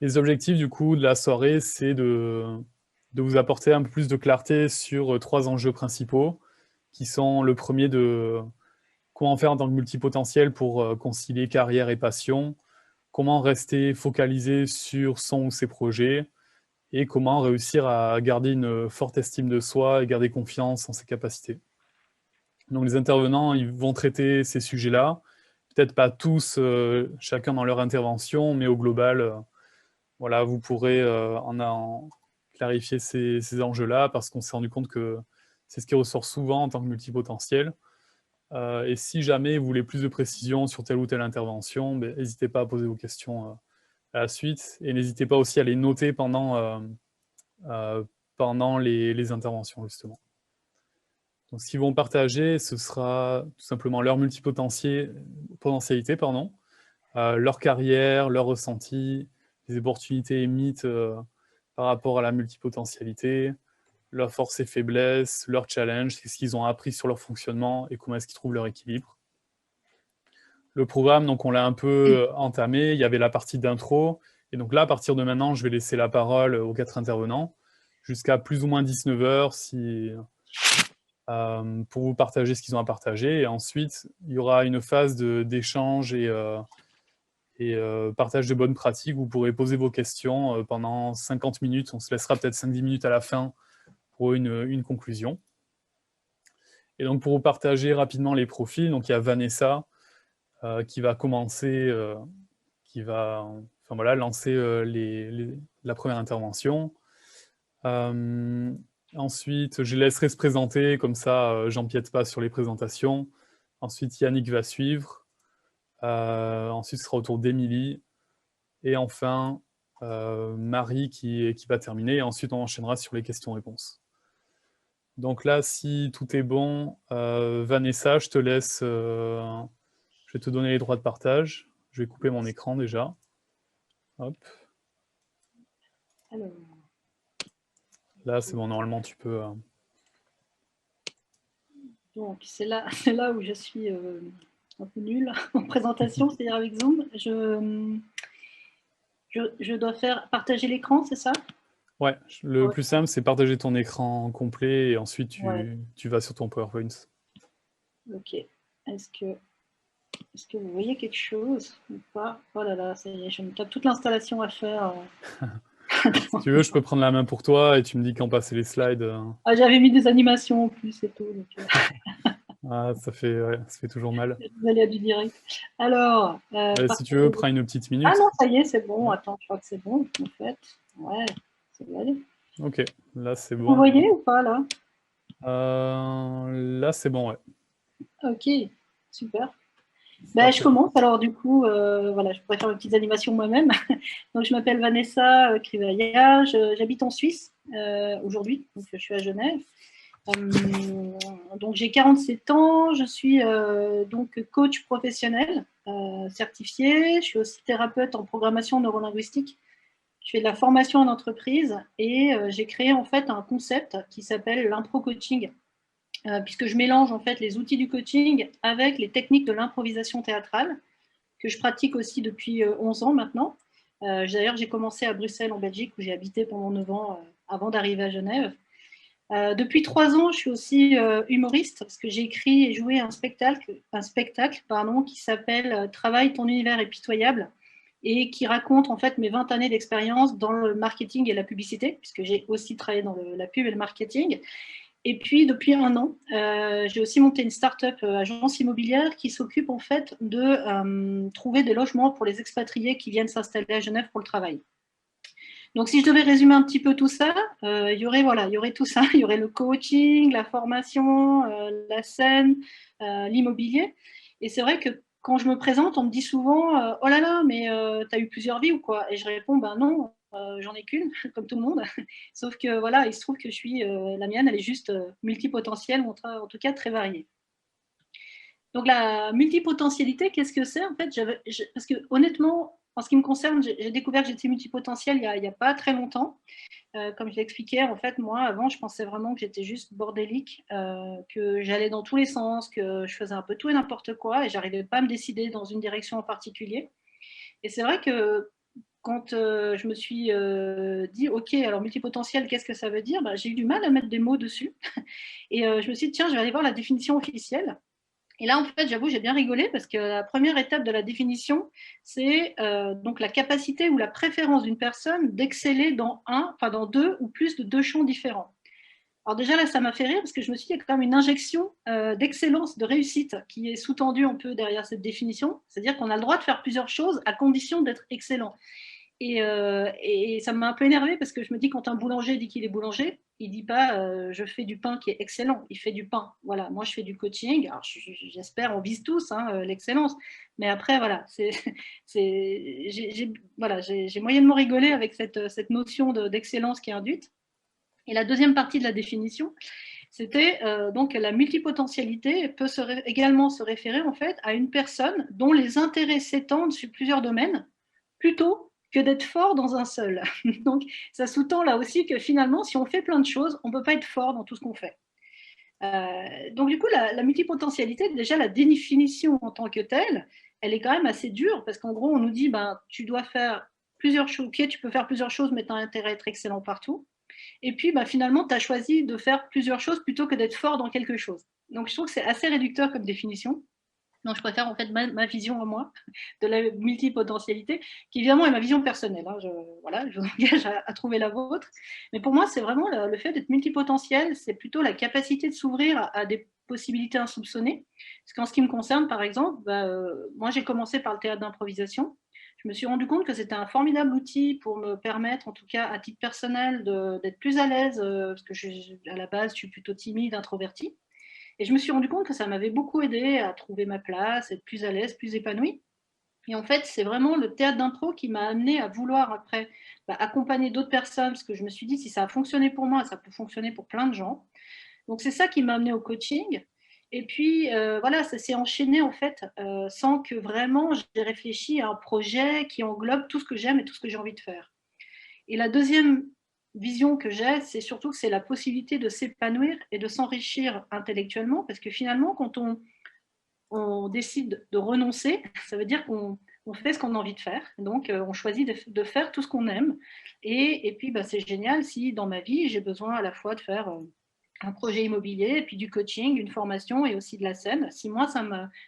Les objectifs du coup de la soirée, c'est de vous apporter un peu plus de clarté sur 3 enjeux principaux, qui sont le premier de comment faire en tant que multipotentiel pour concilier carrière et passion, comment rester focalisé sur son ou ses projets, et comment réussir à garder une forte estime de soi et garder confiance en ses capacités. Donc les intervenants, ils vont traiter ces sujets-là, peut-être pas tous, chacun dans leur intervention, mais au global, voilà, vous pourrez en clarifier ces enjeux-là, parce qu'on s'est rendu compte que c'est ce qui ressort souvent en tant que multipotentiel. Et si jamais vous voulez plus de précision sur telle ou telle intervention, ben, n'hésitez pas à poser vos questions à la suite, et n'hésitez pas aussi à les noter pendant les interventions, justement. Donc, ce qu'ils vont partager, ce sera tout simplement leur multipotentialité, pardon, leur carrière, leurs ressentis, les opportunités et mythes par rapport à la multipotentialité, leurs forces et faiblesses, leurs challenges, ce qu'ils ont appris sur leur fonctionnement et comment est-ce qu'ils trouvent leur équilibre. Le programme, donc on l'a un peu entamé, il y avait la partie d'intro, et donc là, à partir de maintenant, je vais laisser la parole aux 4 intervenants, jusqu'à plus ou moins 19 heures pour vous partager ce qu'ils ont à partager, et ensuite, il y aura une phase d'échange et partage de bonnes pratiques. Vous pourrez poser vos questions pendant 50 minutes, on se laissera peut-être 5-10 minutes à la fin pour une conclusion. Et donc pour vous partager rapidement les profils, donc il y a Vanessa qui va commencer, qui va enfin, voilà, lancer la première intervention. Ensuite, je laisserai se présenter, comme ça j'empiète pas sur les présentations. Ensuite, Yannick va suivre. Ensuite, ce sera au tour d'Émilie. Et enfin, Marie qui va terminer. Et ensuite, on enchaînera sur les questions-réponses. Donc là, si tout est bon, Vanessa, je te laisse. Je vais te donner les droits de partage. Je vais couper mon écran déjà. Hop. Alors, Là, c'est bon, normalement, tu peux. donc, c'est là, là où je suis un peu nulle en présentation, c'est-à-dire avec Zoom. Je dois faire partager l'écran, c'est ça? Ouais, le Ouais. plus simple, c'est partager ton écran complet et ensuite Ouais, tu vas sur ton PowerPoint. ok. Est-ce que vous voyez quelque chose ou pas? Oh là là, ça y est, je me tape toute l'installation à faire. Si tu veux, je peux prendre la main pour toi et tu me dis quand passer les slides. Ah, j'avais mis des animations en plus et tout. Donc, Ah, ouais, ça fait toujours mal. vous allez à du direct. Alors, Si tu veux, prends une petite ah minute. non, ça y est, c'est bon. Ouais. Attends, je crois que c'est bon, en fait. Ouais, ça va aller. Ok, là c'est Vous bon. voyez ou pas là? Là c'est bon, ouais. Ok, super. Ben, je Parfait. commence alors du coup, voilà, je pourrais faire mes petites animations moi-même. Donc je m'appelle Vanessa Crivaya, j'habite en Suisse aujourd'hui, donc je suis à Genève. Donc j'ai 47 ans, je suis donc coach professionnel certifié, je suis aussi thérapeute en programmation neurolinguistique. Je fais de la formation en entreprise et j'ai créé en fait un concept qui s'appelle l'impro coaching, puisque je mélange en fait les outils du coaching avec les techniques de l'improvisation théâtrale que je pratique aussi depuis 11 ans maintenant. D'ailleurs, j'ai commencé à Bruxelles, en Belgique, où j'ai habité pendant 9 ans avant d'arriver à Genève. Depuis 3 ans, je suis aussi humoriste, parce que j'ai écrit et joué un spectacle qui s'appelle Travaille, ton univers est pitoyable, et qui raconte en fait mes 20 années d'expérience dans le marketing et la publicité, puisque j'ai aussi travaillé dans la pub et le marketing. Et puis, depuis 1 an, j'ai aussi monté une start-up agence immobilière qui s'occupe en fait de trouver des logements pour les expatriés qui viennent s'installer à Genève pour le travail. Donc, si je devais résumer un petit peu tout ça, il y aurait tout ça. Il y aurait le coaching, la formation, la scène, l'immobilier. Et c'est vrai que quand je me présente, on me dit souvent oh là là, mais tu as eu plusieurs vies ou quoi? Et je réponds ben non, j'en ai qu'une, comme tout le monde. Sauf que voilà, il se trouve que la mienne, elle est juste multipotentielle, ou en tout cas très variée. Donc la multipotentialité, qu'est-ce que c'est en fait? Parce que honnêtement, en ce qui me concerne, j'ai découvert que j'étais multipotentielle il y a pas très longtemps. Comme je l'expliquais, en fait, moi, avant, je pensais vraiment que j'étais juste bordélique, que j'allais dans tous les sens, que je faisais un peu tout et n'importe quoi, et j'arrivais pas à me décider dans une direction en particulier. Et c'est vrai que quand je me suis dit, OK, alors multipotentiel, qu'est-ce que ça veut dire? J'ai eu du mal à mettre des mots dessus. Et je me suis dit, tiens, je vais aller voir la définition officielle. Et là, en fait, j'avoue, j'ai bien rigolé parce que la première étape de la définition, c'est donc la capacité ou la préférence d'une personne d'exceller dans deux ou plus de deux champs différents. Alors déjà, là, ça m'a fait rire parce que je me suis dit, il y a quand même une injection d'excellence, de réussite qui est sous-tendue un peu derrière cette définition. C'est-à-dire qu'on a le droit de faire plusieurs choses à condition d'être excellent. Et ça m'a un peu énervée parce que je me dis, quand un boulanger dit qu'il est boulanger, il dit pas je fais du pain qui est excellent, il fait du pain. Voilà, moi je fais du coaching. Alors j'espère, on vise tous l'excellence. Mais après, voilà, j'ai moyennement rigolé avec cette notion d'excellence qui est induite. Et la deuxième partie de la définition, c'était donc la multipotentialité peut également se référer en fait à une personne dont les intérêts s'étendent sur plusieurs domaines, plutôt que d'être fort dans un seul. Donc ça sous-tend là aussi que finalement, si on fait plein de choses, on ne peut pas être fort dans tout ce qu'on fait. Donc du coup, la multipotentialité, déjà la définition en tant que telle, elle est quand même assez dure parce qu'en gros, on nous dit, tu dois faire plusieurs choses. Ok, tu peux faire plusieurs choses, mais tu as intérêt à être excellent partout. Et puis, finalement, tu as choisi de faire plusieurs choses plutôt que d'être fort dans quelque chose. Donc, je trouve que c'est assez réducteur comme définition. Donc, je préfère en fait ma vision à moi de la multipotentialité, qui évidemment est ma vision personnelle. Je vous engage à trouver la vôtre. Mais pour moi, c'est vraiment le fait d'être multipotentiel, c'est plutôt la capacité de s'ouvrir à des possibilités insoupçonnées. Parce qu'en ce qui me concerne, par exemple, moi, j'ai commencé par le théâtre d'improvisation. Je me suis rendu compte que c'était un formidable outil pour me permettre, en tout cas à titre personnel, d'être plus à l'aise, parce que à la base, je suis plutôt timide, introvertie. Et je me suis rendu compte que ça m'avait beaucoup aidé à trouver ma place, être plus à l'aise, plus épanouie. Et en fait, c'est vraiment le théâtre d'impro qui m'a amené à vouloir après accompagner d'autres personnes, parce que je me suis dit, si ça a fonctionné pour moi, ça peut fonctionner pour plein de gens. Donc c'est ça qui m'a amené au coaching. Et puis voilà, ça s'est enchaîné en fait, sans que vraiment j'ai réfléchi à un projet qui englobe tout ce que j'aime et tout ce que j'ai envie de faire. Et la deuxième vision que j'ai, c'est surtout que c'est la possibilité de s'épanouir et de s'enrichir intellectuellement, parce que finalement, quand on décide de renoncer, ça veut dire qu'on fait ce qu'on a envie de faire. Donc, on choisit de faire tout ce qu'on aime. Et puis, c'est génial si dans ma vie, j'ai besoin à la fois de faire un projet immobilier, et puis du coaching, une formation et aussi de la scène. Si moi, ça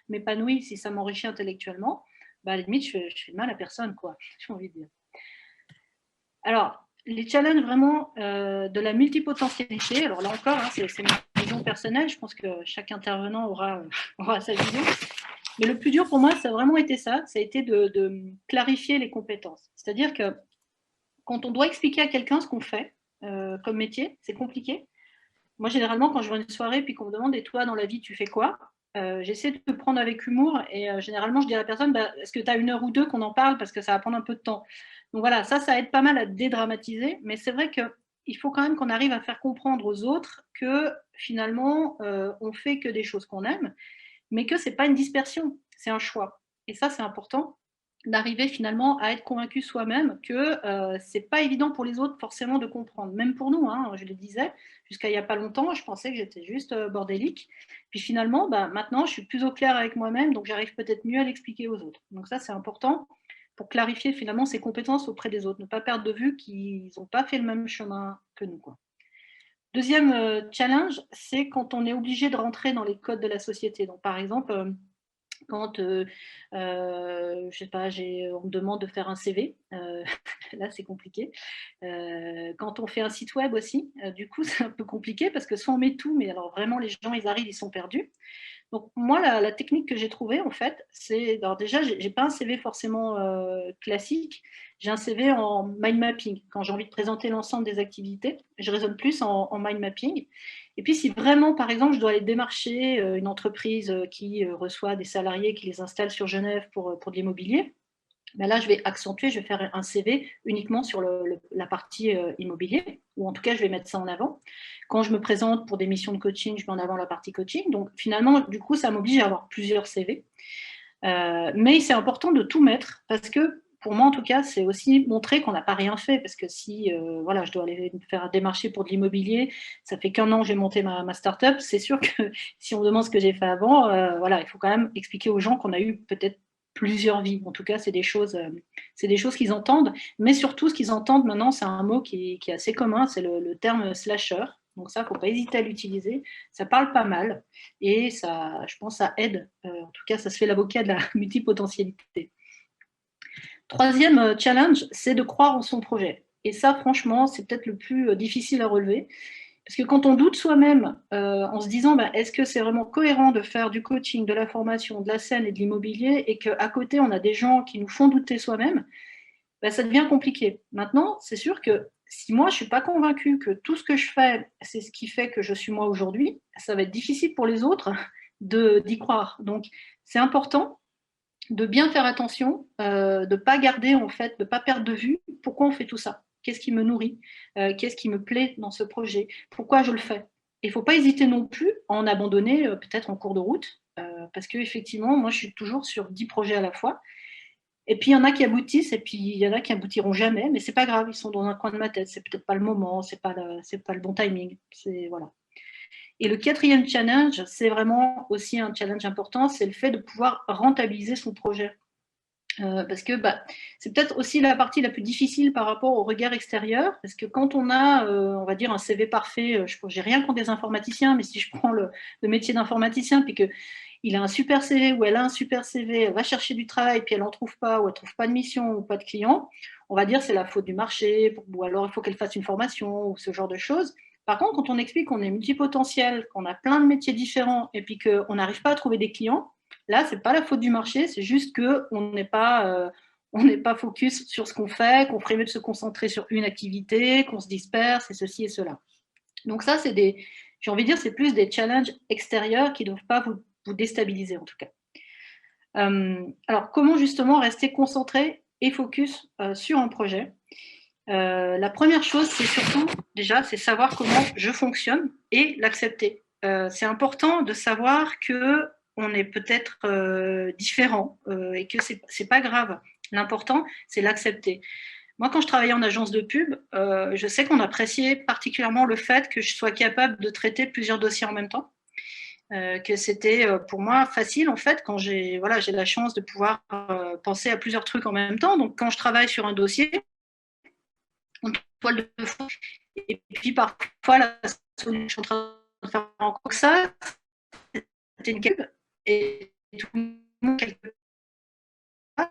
m'épanouit, si ça m'enrichit intellectuellement, à la limite, je fais de mal à personne, quoi, j'ai envie de dire. Alors, les challenges vraiment de la multipotentialité, alors là encore, c'est ma vision personnelle, je pense que chaque intervenant aura sa vision. Mais le plus dur pour moi, ça a vraiment été ça a été de clarifier les compétences. C'est-à-dire que quand on doit expliquer à quelqu'un ce qu'on fait comme métier, c'est compliqué. Moi, généralement, quand je vois une soirée puis qu'on me demande « Et toi, dans la vie, tu fais quoi ?» J'essaie de le prendre avec humour et généralement, je dis à la personne est-ce que tu as une heure ou deux qu'on en parle parce que ça va prendre un peu de temps. Donc voilà, ça aide pas mal à dédramatiser, mais c'est vrai qu'il faut quand même qu'on arrive à faire comprendre aux autres que finalement, on fait que des choses qu'on aime, mais que c'est pas une dispersion, c'est un choix. Et ça, c'est important d'arriver finalement à être convaincu soi-même que c'est pas évident pour les autres forcément de comprendre. Même pour nous, je le disais, jusqu'à il y a pas longtemps, je pensais que j'étais juste bordélique. Puis finalement, maintenant, je suis plus au clair avec moi-même, donc j'arrive peut-être mieux à l'expliquer aux autres. Donc ça, c'est important pour clarifier finalement ses compétences auprès des autres, ne pas perdre de vue qu'ils n'ont pas fait le même chemin que nous, quoi. Deuxième challenge, c'est quand on est obligé de rentrer dans les codes de la société. Donc par exemple, quand je sais pas, on me demande de faire un CV, là c'est compliqué. Quand on fait un site web aussi, du coup c'est un peu compliqué parce que soit on met tout, mais alors vraiment les gens ils arrivent, ils sont perdus. Donc moi la technique que j'ai trouvée en fait, c'est alors déjà j'ai pas un CV forcément classique, j'ai un CV en mind mapping. Quand j'ai envie de présenter l'ensemble des activités, je raisonne plus en mind mapping. Et puis, si vraiment, par exemple, je dois aller démarcher une entreprise qui reçoit des salariés, qui les installe sur Genève pour de l'immobilier, là, je vais accentuer, je vais faire un CV uniquement sur la partie immobilier, ou en tout cas, je vais mettre ça en avant. Quand je me présente pour des missions de coaching, je mets en avant la partie coaching. Donc, finalement, du coup, ça m'oblige à avoir plusieurs CV. Mais c'est important de tout mettre parce que pour moi, en tout cas, c'est aussi montrer qu'on n'a pas rien fait. Parce que si je dois aller faire un démarcher pour de l'immobilier, ça fait qu'1 an que j'ai monté ma start-up, c'est sûr que si on me demande ce que j'ai fait avant, il faut quand même expliquer aux gens qu'on a eu peut-être plusieurs vies. En tout cas, c'est des choses qu'ils entendent. Mais surtout, ce qu'ils entendent maintenant, c'est un mot qui est assez commun, c'est le terme slasher. Donc ça, il ne faut pas hésiter à l'utiliser. Ça parle pas mal et ça, je pense, ça aide. En tout cas, ça se fait l'avocat de la multipotentialité. Troisième challenge, c'est de croire en son projet. Et ça, franchement, c'est peut-être le plus difficile à relever. Parce que quand on doute soi-même en se disant est-ce que c'est vraiment cohérent de faire du coaching, de la formation, de la scène et de l'immobilier et qu'à côté on a des gens qui nous font douter soi-même, ça devient compliqué. Maintenant, c'est sûr que si moi je ne suis pas convaincue que tout ce que je fais, c'est ce qui fait que je suis moi aujourd'hui, ça va être difficile pour les autres d'y croire. Donc c'est important de bien faire attention, de ne pas garder en fait, de ne pas perdre de vue pourquoi on fait tout ça. Qu'est-ce qui me nourrit? Qu'est-ce qui me plaît dans ce projet? Pourquoi je le fais? Il ne faut pas hésiter non plus à en abandonner peut-être en cours de route, parce qu'effectivement, moi, je suis toujours sur 10 projets à la fois. Et puis, il y en a qui aboutissent, et puis il y en a qui aboutiront jamais, mais c'est pas grave, ils sont dans un coin de ma tête. C'est peut-être pas le moment, c'est pas le bon timing. Voilà. Et le quatrième challenge, c'est vraiment aussi un challenge important, c'est le fait de pouvoir rentabiliser son projet. Parce que c'est peut-être aussi la partie la plus difficile par rapport au regard extérieur, parce que quand on a, on va dire, un CV parfait, je n'ai rien contre des informaticiens, mais si je prends le métier d'informaticien, puis qu'il a un super CV ou elle a un super CV, elle va chercher du travail, puis elle n'en trouve pas, ou elle ne trouve pas de mission ou pas de client, on va dire c'est la faute du marché, ou alors il faut qu'elle fasse une formation, ou ce genre de choses. Par contre, quand on explique qu'on est multipotentiel, qu'on a plein de métiers différents, et puis qu'on n'arrive pas à trouver des clients, là, ce n'est pas la faute du marché, c'est juste qu'on n'est pas focus sur ce qu'on fait, qu'on ferait mieux de se concentrer sur une activité, qu'on se disperse, et ceci et cela. Donc ça, j'ai envie de dire, c'est plus des challenges extérieurs qui ne doivent pas vous déstabiliser en tout cas. Alors, comment justement rester concentré et focus sur un projet? La première chose, c'est surtout, déjà, c'est savoir comment je fonctionne et l'accepter. C'est important de savoir qu'on est peut-être différent et que c'est pas grave. L'important, c'est l'accepter. Moi, quand je travaillais en agence de pub, je sais qu'on appréciait particulièrement le fait que je sois capable de traiter plusieurs dossiers en même temps. Que c'était pour moi facile en fait quand j'ai la chance de pouvoir penser à plusieurs trucs en même temps. Donc quand je travaille sur un dossier, en toile de fond, et puis parfois la solution que je suis en train de faire encore ça, c'était une cube et tout le monde quelque part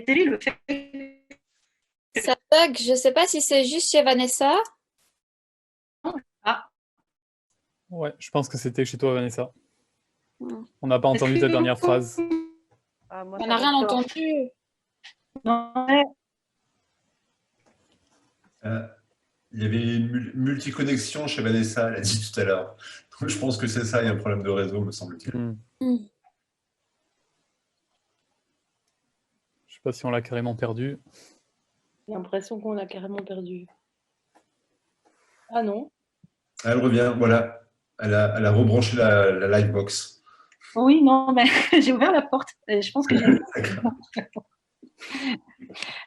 le fait. Ça bug, je sais pas si c'est juste chez Vanessa. Ah. Ouais, je pense que c'était chez toi, Vanessa. Hmm. On n'a pas entendu ta dernière phrase. On n'a rien entendu. Non. Il y avait une multiconnexion chez Vanessa, elle a dit tout à l'heure. Donc, je pense que c'est ça, il y a un problème de réseau, me semble-t-il. Hmm. Je sais pas si on l'a carrément perdu. J'ai l'impression qu'on l'a carrément perdu. Ah non. Elle revient, voilà. Elle a rebranché la Livebox. Oui, non, mais j'ai ouvert la porte. Et je pense que j'ai.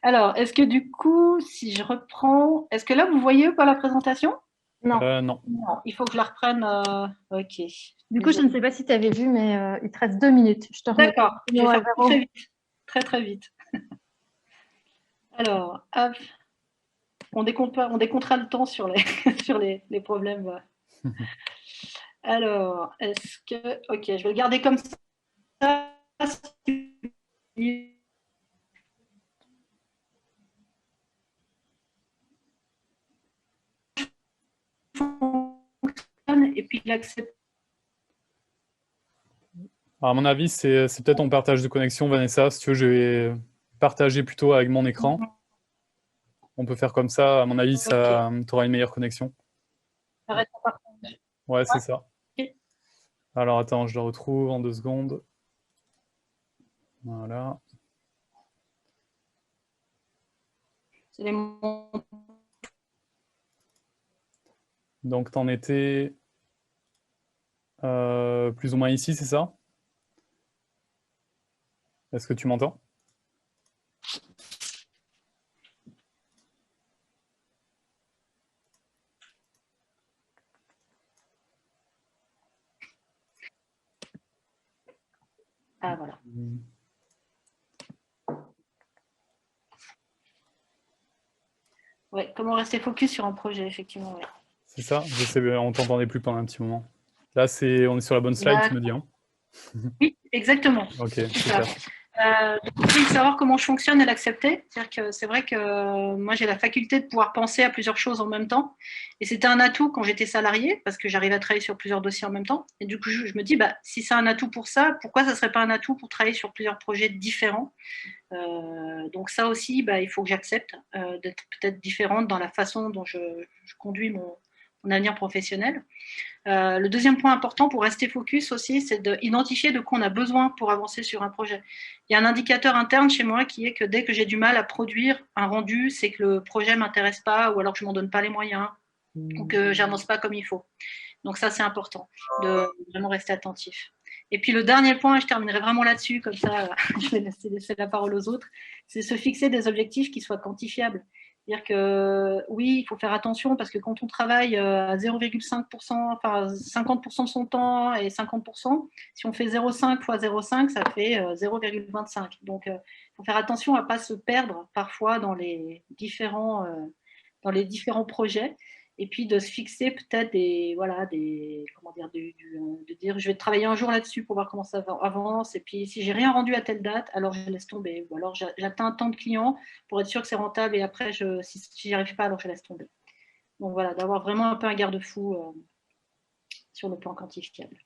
Alors, est-ce que du coup, si je reprends, est-ce que là, vous voyez ou pas la présentation? Non. Non. Non, il faut que je la reprenne. Ok. Du coup, je ne sais pas si tu avais vu, mais il te reste 2 minutes. Je te remets. D'accord, je vais faire très vite. Très, très vite. Alors, hop. On décomptera le temps sur les, sur les problèmes. Alors, est-ce que. Ok, je vais le garder comme ça. Et puis l'accepter. Alors, à mon avis, c'est peut-être ton partage de connexion, Vanessa. Si tu veux, je vais partager plutôt avec mon écran. On peut faire comme ça. À mon avis, tu auras une meilleure connexion. Arrête de partager. Ouais, c'est ça. Ok. Alors, attends, je le retrouve en 2 secondes. Voilà. C'est les mots. Donc, t'en étais plus ou moins ici, c'est ça? Est-ce que tu m'entends? Ah, voilà. Ouais, comment rester focus sur un projet, effectivement. Ouais. C'est ça, je sais, on t'entendait plus pendant un petit moment. Là, on est sur la bonne slide, tu me dis. Hein. Oui, exactement. Ok, C'est super. ça. Donc, savoir comment je fonctionne et l'accepter. C'est-à-dire que c'est vrai que moi, j'ai la faculté de pouvoir penser à plusieurs choses en même temps. Et c'était un atout quand j'étais salariée, parce que j'arrivais à travailler sur plusieurs dossiers en même temps. Et du coup, je me dis, bah, si c'est un atout pour ça, pourquoi ça ne serait pas un atout pour travailler sur plusieurs projets différents? Donc ça aussi, bah, il faut que j'accepte d'être peut-être différente dans la façon dont je conduis mon avenir professionnel. Le deuxième point important pour rester focus aussi, c'est d'identifier de quoi on a besoin pour avancer sur un projet. Il y a un indicateur interne chez moi qui est que dès que j'ai du mal à produire un rendu, c'est que le projet ne m'intéresse pas ou alors que je ne m'en donne pas les moyens ou que je n'avance pas comme il faut. Donc ça, c'est important de vraiment rester attentif. Et puis le dernier point, je terminerai vraiment là-dessus, comme ça je vais laisser la parole aux autres, c'est se fixer des objectifs qui soient quantifiables. C'est-à-dire que oui, il faut faire attention parce que quand on travaille à 0,5%, enfin 50% de son temps et 50%, si on fait 0,5 fois 0,5, ça fait 0,25. Donc il faut faire attention à ne pas se perdre parfois dans les différents projets. Et puis de se fixer peut-être de dire je vais travailler un jour là-dessus pour voir comment ça avance. Et puis si j'ai rien rendu à telle date, alors je laisse tomber. Ou alors j'atteins un temps de client pour être sûr que c'est rentable et après, si j'y arrive pas, alors je laisse tomber. Donc voilà, d'avoir vraiment un peu un garde-fou sur le plan quantifiable.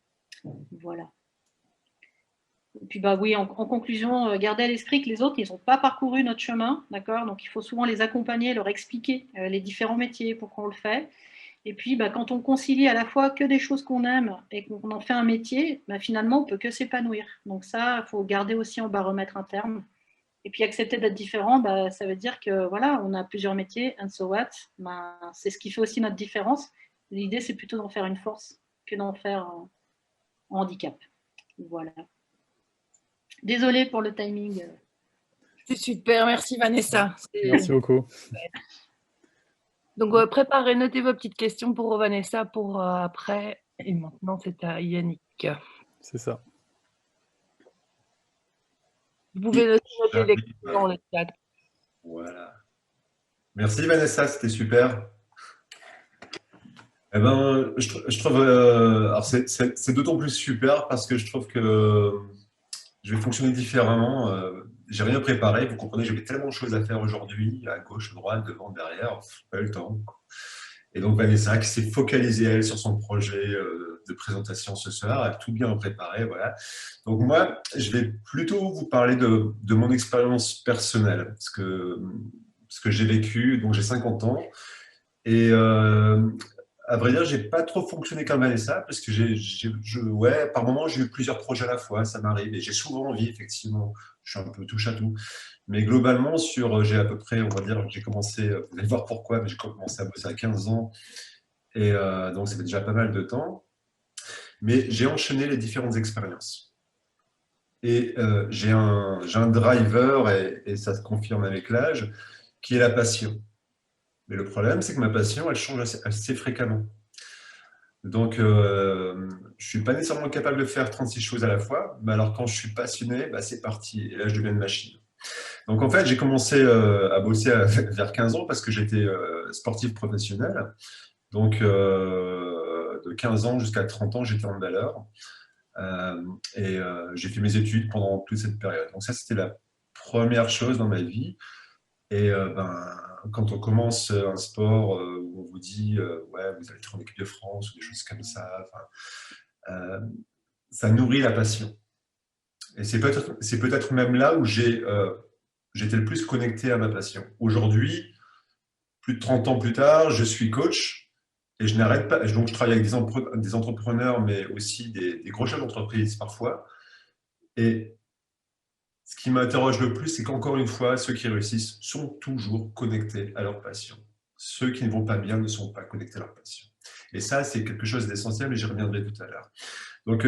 Voilà. Et puis bah oui, en conclusion, gardez à l'esprit que les autres, ils n'ont pas parcouru notre chemin, d'accord? Donc il faut souvent les accompagner, leur expliquer les différents métiers, pourquoi on le fait. Et puis bah, quand on concilie à la fois que des choses qu'on aime et qu'on en fait un métier, bah, finalement on peut que s'épanouir. Donc ça, il faut garder aussi en baromètre interne. Et puis accepter d'être différent, bah, ça veut dire que voilà, on a plusieurs métiers, and so what? Bah, c'est ce qui fait aussi notre différence. L'idée, c'est plutôt d'en faire une force que d'en faire un handicap. Voilà. Désolée pour le timing. C'est super, merci Vanessa. Merci beaucoup. Donc, préparez, notez vos petites questions pour Vanessa pour après. Et maintenant, c'est à Yannick. C'est ça. Vous pouvez noter les questions dans le chat. Voilà. Merci Vanessa, c'était super. Eh ben, je trouve, alors c'est d'autant plus super parce que je trouve que je vais fonctionner différemment. J'ai rien préparé, vous comprenez, j'avais tellement de choses à faire aujourd'hui, à gauche, à droite, devant, derrière, pas eu le temps. Et donc Vanessa qui s'est focalisée elle sur son projet de présentation ce soir, elle a tout bien préparé, voilà. Donc moi, je vais plutôt vous parler de mon expérience personnelle, ce que j'ai vécu. Donc j'ai 50 ans et à vrai dire, j'ai pas trop fonctionné comme Vanessa parce que par moment, j'ai eu plusieurs projets à la fois, ça m'arrive et j'ai souvent envie, effectivement, je suis un peu touche à tout. Mais globalement, j'ai à peu près, on va dire, j'ai commencé, vous allez voir pourquoi, mais j'ai commencé à bosser à 15 ans et donc ça fait déjà pas mal de temps. Mais j'ai enchaîné les différentes expériences. Et j'ai un driver, et ça se confirme avec l'âge, qui est la passion. Mais le problème, c'est que ma passion, elle change assez fréquemment. Donc, je ne suis pas nécessairement capable de faire 36 choses à la fois, mais alors quand je suis passionné, bah, c'est parti. Et là, je deviens une machine. Donc, en fait, j'ai commencé à bosser vers 15 ans parce que j'étais sportif professionnel. Donc, de 15 ans jusqu'à 30 ans, j'étais handballeur. Et j'ai fait mes études pendant toute cette période. Donc, ça, c'était la première chose dans ma vie. Et quand on commence un sport où on vous dit ouais, vous allez être en équipe de France ou des choses comme ça, ça nourrit la passion. Et c'est peut-être même là où j'étais le plus connecté à ma passion. Aujourd'hui, plus de 30 ans plus tard, je suis coach et je n'arrête pas. Donc, je travaille avec des entrepreneurs, mais aussi des gros chefs d'entreprise parfois. Et ce qui m'interroge le plus, c'est qu'encore une fois, ceux qui réussissent sont toujours connectés à leur passion. Ceux qui ne vont pas bien ne sont pas connectés à leur passion. Et ça, c'est quelque chose d'essentiel, et j'y reviendrai tout à l'heure. Donc,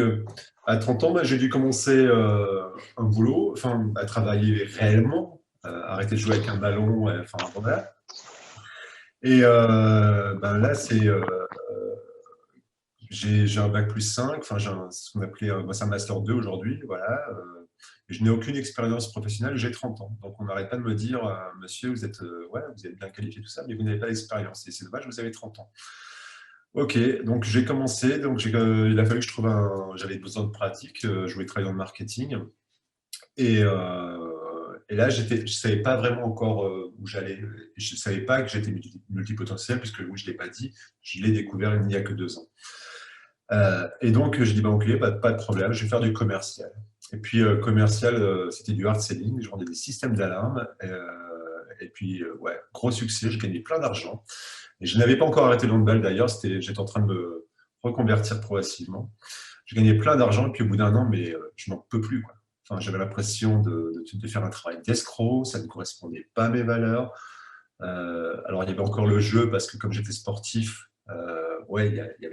à 30 ans, j'ai dû commencer un boulot, à travailler réellement, arrêter de jouer avec un ballon, voilà. Et là, j'ai un bac plus 5, enfin, ce qu'on appelait, moi, c'est un master 2 aujourd'hui, voilà. Je n'ai aucune expérience professionnelle, j'ai 30 ans. Donc, on n'arrête pas de me dire, monsieur, ouais, vous êtes bien qualifié, tout ça, mais vous n'avez pas d'expérience. Et c'est dommage, vous avez 30 ans. Ok, donc j'ai commencé, donc il a fallu que je trouve j'avais besoin de pratique, je voulais travailler dans le marketing. Et là, je ne savais pas vraiment encore où j'allais. Je ne savais pas que j'étais multipotentiel, puisque oui, je ne l'ai pas dit, je l'ai découvert il n'y a que 2 ans. Et donc, je dis, bah, ok, pas de problème, je vais faire du commercial. Et puis, commercial, c'était du hard selling, je vendais des systèmes d'alarme. Et puis, ouais, gros succès, je gagnais plein d'argent. Et je n'avais pas encore arrêté le handball d'ailleurs, j'étais en train de me reconvertir progressivement. Je gagnais plein d'argent, et puis au bout d'un an, mais je n'en peux plus, quoi. Enfin, j'avais l'impression de faire un travail d'escroc, ça ne correspondait pas à mes valeurs. Alors, il y avait encore le jeu, parce que comme j'étais sportif, ouais, il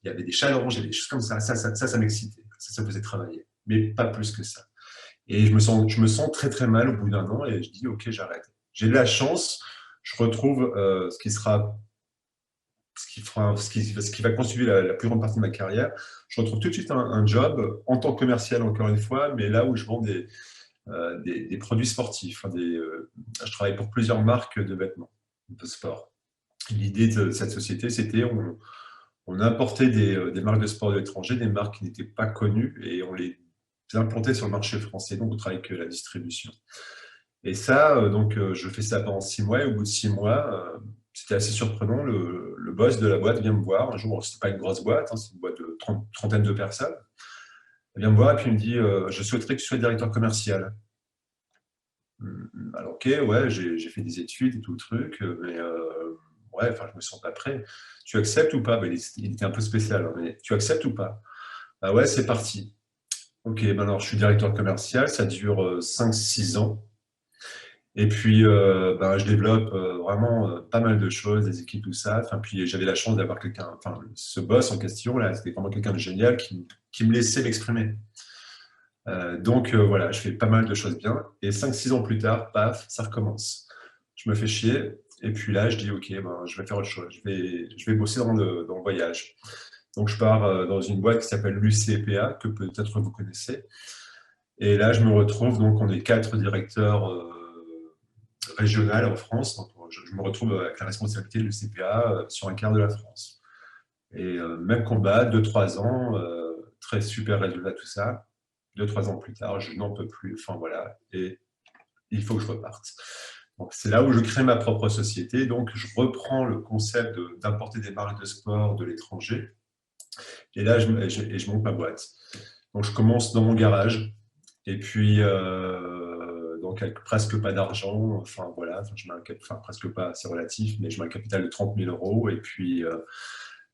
y avait des challenges, il y avait des choses comme ça. Ça m'excitait, ça me faisait travailler, mais pas plus que ça. Et je me sens très très mal au bout d'un an, et je dis, ok, j'arrête. J'ai de la chance, je retrouve ce qui va constituer la plus grande partie de ma carrière. Je retrouve tout de suite un job en tant que commercial, encore une fois, mais là où je vends des produits sportifs. Je travaille pour plusieurs marques de vêtements, de sport. L'idée de cette société, c'était on importait des marques de sport de l'étranger, des marques qui n'étaient pas connues, et on les implantait sur le marché français. Donc, on travaille avec la distribution. Et ça, je fais ça pendant 6 mois, et au bout de 6 mois, c'était assez surprenant. Le boss de la boîte vient me voir. Un jour, c'était pas une grosse boîte, hein, c'est une boîte de trentaine de personnes. Il vient me voir et puis il me dit, je souhaiterais que tu sois directeur commercial. Alors, ok, ouais, j'ai fait des études et tout le truc, mais ouais, enfin, je me sens pas prêt. Tu acceptes ou pas? Il était un peu spécial, hein, mais tu acceptes ou pas? Ah ouais, c'est parti. Ok, ben alors je suis directeur commercial, ça dure 5-6 ans. Et puis, je développe vraiment pas mal de choses, des équipes, tout ça. Enfin, puis j'avais la chance d'avoir quelqu'un, enfin, ce boss en question, là, c'était vraiment quelqu'un de génial qui me laissait m'exprimer. Voilà, je fais pas mal de choses bien. Et 5-6 ans plus tard, paf, ça recommence. Je me fais chier. Et puis là, je dis, ok, je vais faire autre chose. Je vais bosser dans le voyage. Donc, je pars dans une boîte qui s'appelle l'UCPA, que peut-être vous connaissez. Et là, je me retrouve, donc on est 4 directeurs régional en France. Donc, je me retrouve avec la responsabilité de l'UCPA sur un quart de la France. Et même combat, 2-3 ans, très super résultat, tout ça. 2-3 ans plus tard, je n'en peux plus. Enfin voilà, et il faut que je reparte. Donc, c'est là où je crée ma propre société. Donc, je reprends le concept d'importer des marques de sport de l'étranger. Et là, je monte ma boîte. Donc, je commence dans mon garage. Et puis, donc avec presque pas d'argent, enfin voilà, presque pas, c'est relatif, mais je mets un capital de 30 000 €. Et puis,